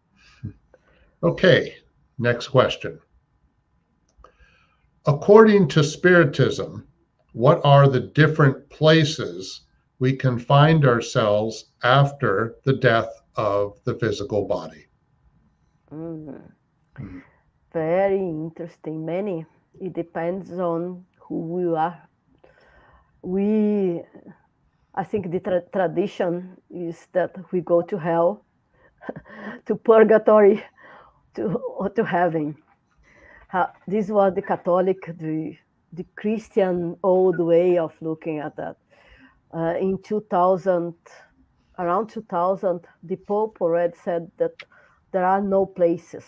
Okay, next question. According to Spiritism, what are the different places we can find ourselves after the death of the physical body? Very interesting. Many. It depends on who we are. I think the tradition is that we go to hell, to purgatory, to heaven. This was the Catholic, the Christian old way of looking at that. In 2000, around 2000, the Pope already said that there are no places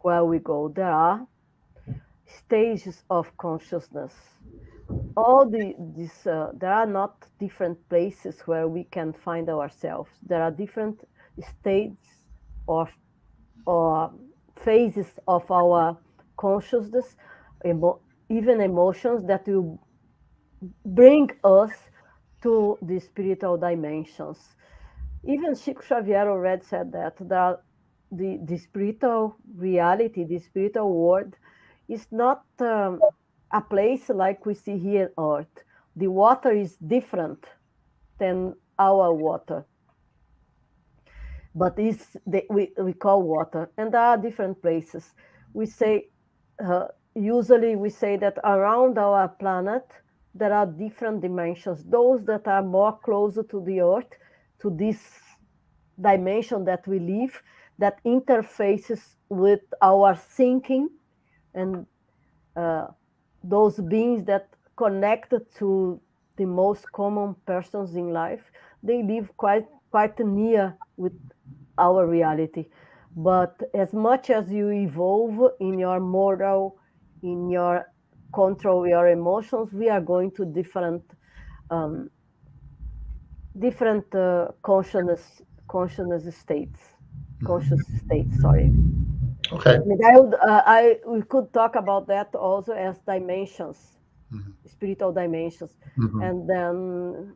where we go. There are stages of consciousness. There are not different places where we can find ourselves. There are different states or phases of our consciousness, even emotions, that will bring us to the spiritual dimensions. Even Chico Xavier already said that there are the spiritual reality, the spiritual world, is not a place like we see here on Earth. The water is different than our water, but we call water, and there are different places. We say usually we say that around our planet there are different dimensions. Those that are more closer to the Earth, to this dimension that we live, that interfaces with our thinking, and those beings that connect to the most common persons in life, they live quite near with our reality. But as much as you evolve in your moral, in your control your emotions, we are going to different conscious states. Conscious states, sorry. Okay. I mean, we could talk about that also as dimensions, spiritual dimensions, and then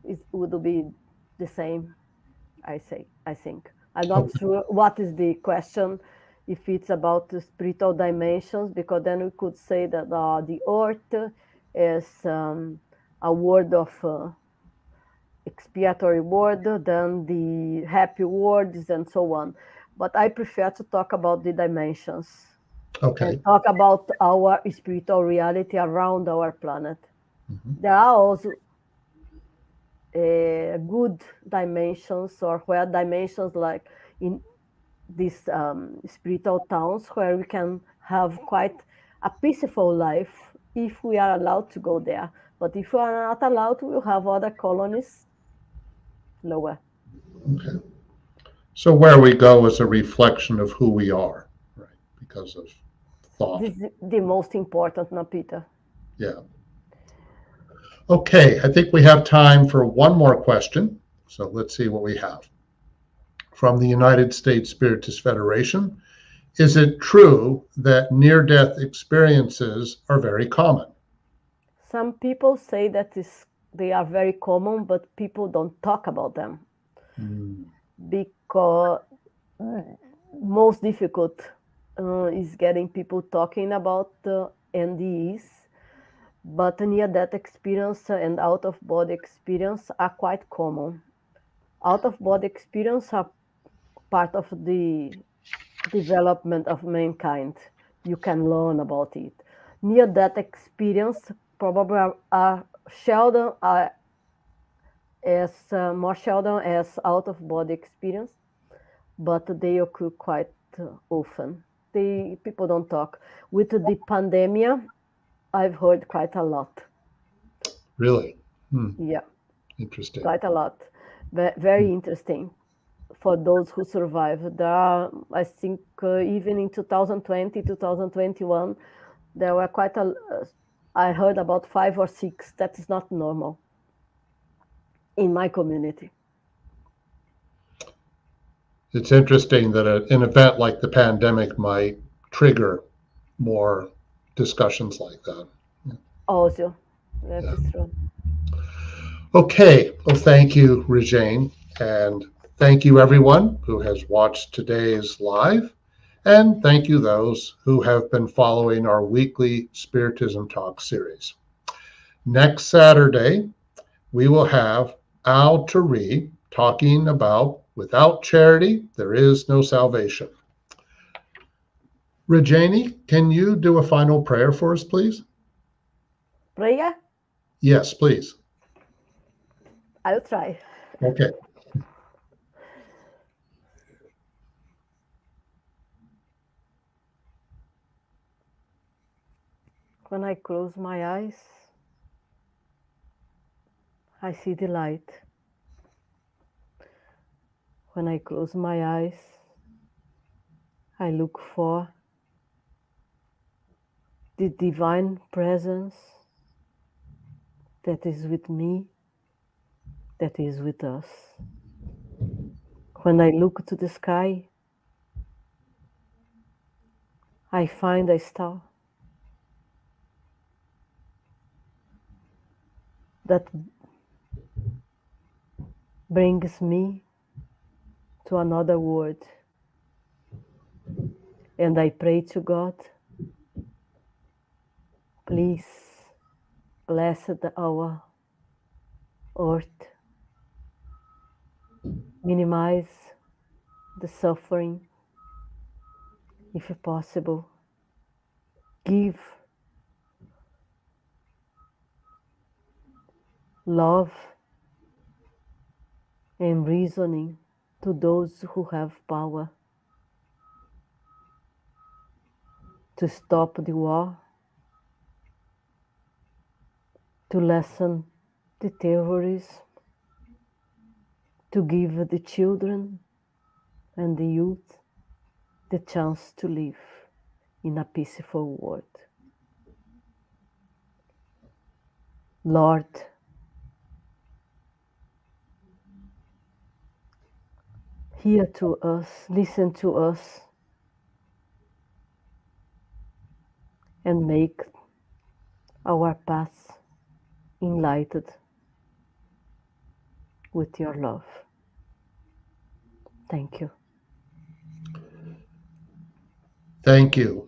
it would be the same. I think. I'm not sure what is the question, if it's about the spiritual dimensions, because then we could say that the earth is a word of expiatory word, then the happy words, and so on. But I prefer to talk about the dimensions and talk about our spiritual reality around our planet. There are also good dimensions, or where dimensions like in these spiritual towns, where we can have quite a peaceful life if we are allowed to go there. But if we are not allowed, we'll have other colonies lower. Okay. So where we go is a reflection of who we are, right? Because of thought. This is the most important, no, Peter? Yeah. Okay, I think we have time for one more question. So let's see what we have. From the United States Spiritist Federation, is it true that near-death experiences are very common? Some people say that they are very common, but people don't talk about them. Because most difficult is getting people talking about NDEs, but near-death experience and out-of-body experience are quite common. Out-of-body experience are part of the development of mankind. You can learn about it. Near-death experience probably are seldom, as more seldom as out-of-body experience, but they occur quite often. People don't talk. With the pandemic, I've heard quite a lot. Really? Yeah. Interesting. Quite a lot. Very interesting for those who survive. There are, I think, even in 2020, 2021, there were I heard about 5 or 6. That is not normal in my community. It's interesting that an event like the pandemic might trigger more discussions like that. Also, that is true. Okay, well, thank you, REJANE, and thank you everyone who has watched today's live, and thank you those who have been following our weekly Spiritism Talk series. Next Saturday, we will have Al Tari talking about without charity, there is no salvation. REJANE, can you do a final prayer for us, please? Prayer? Yes, please. I'll try. Okay. When I close my eyes, I see the light. When I close my eyes, I look for the divine presence that is with me, that is with us. When I look to the sky, I find a star that brings me to another world. And I pray to God, please bless our earth, minimize the suffering, if possible, give love and reasoning to those who have power to stop the war, to lessen the terrorism, to give the children and the youth the chance to live in a peaceful world. Lord, hear to us, listen to us, and make our paths enlightened with your love. Thank you. Thank you.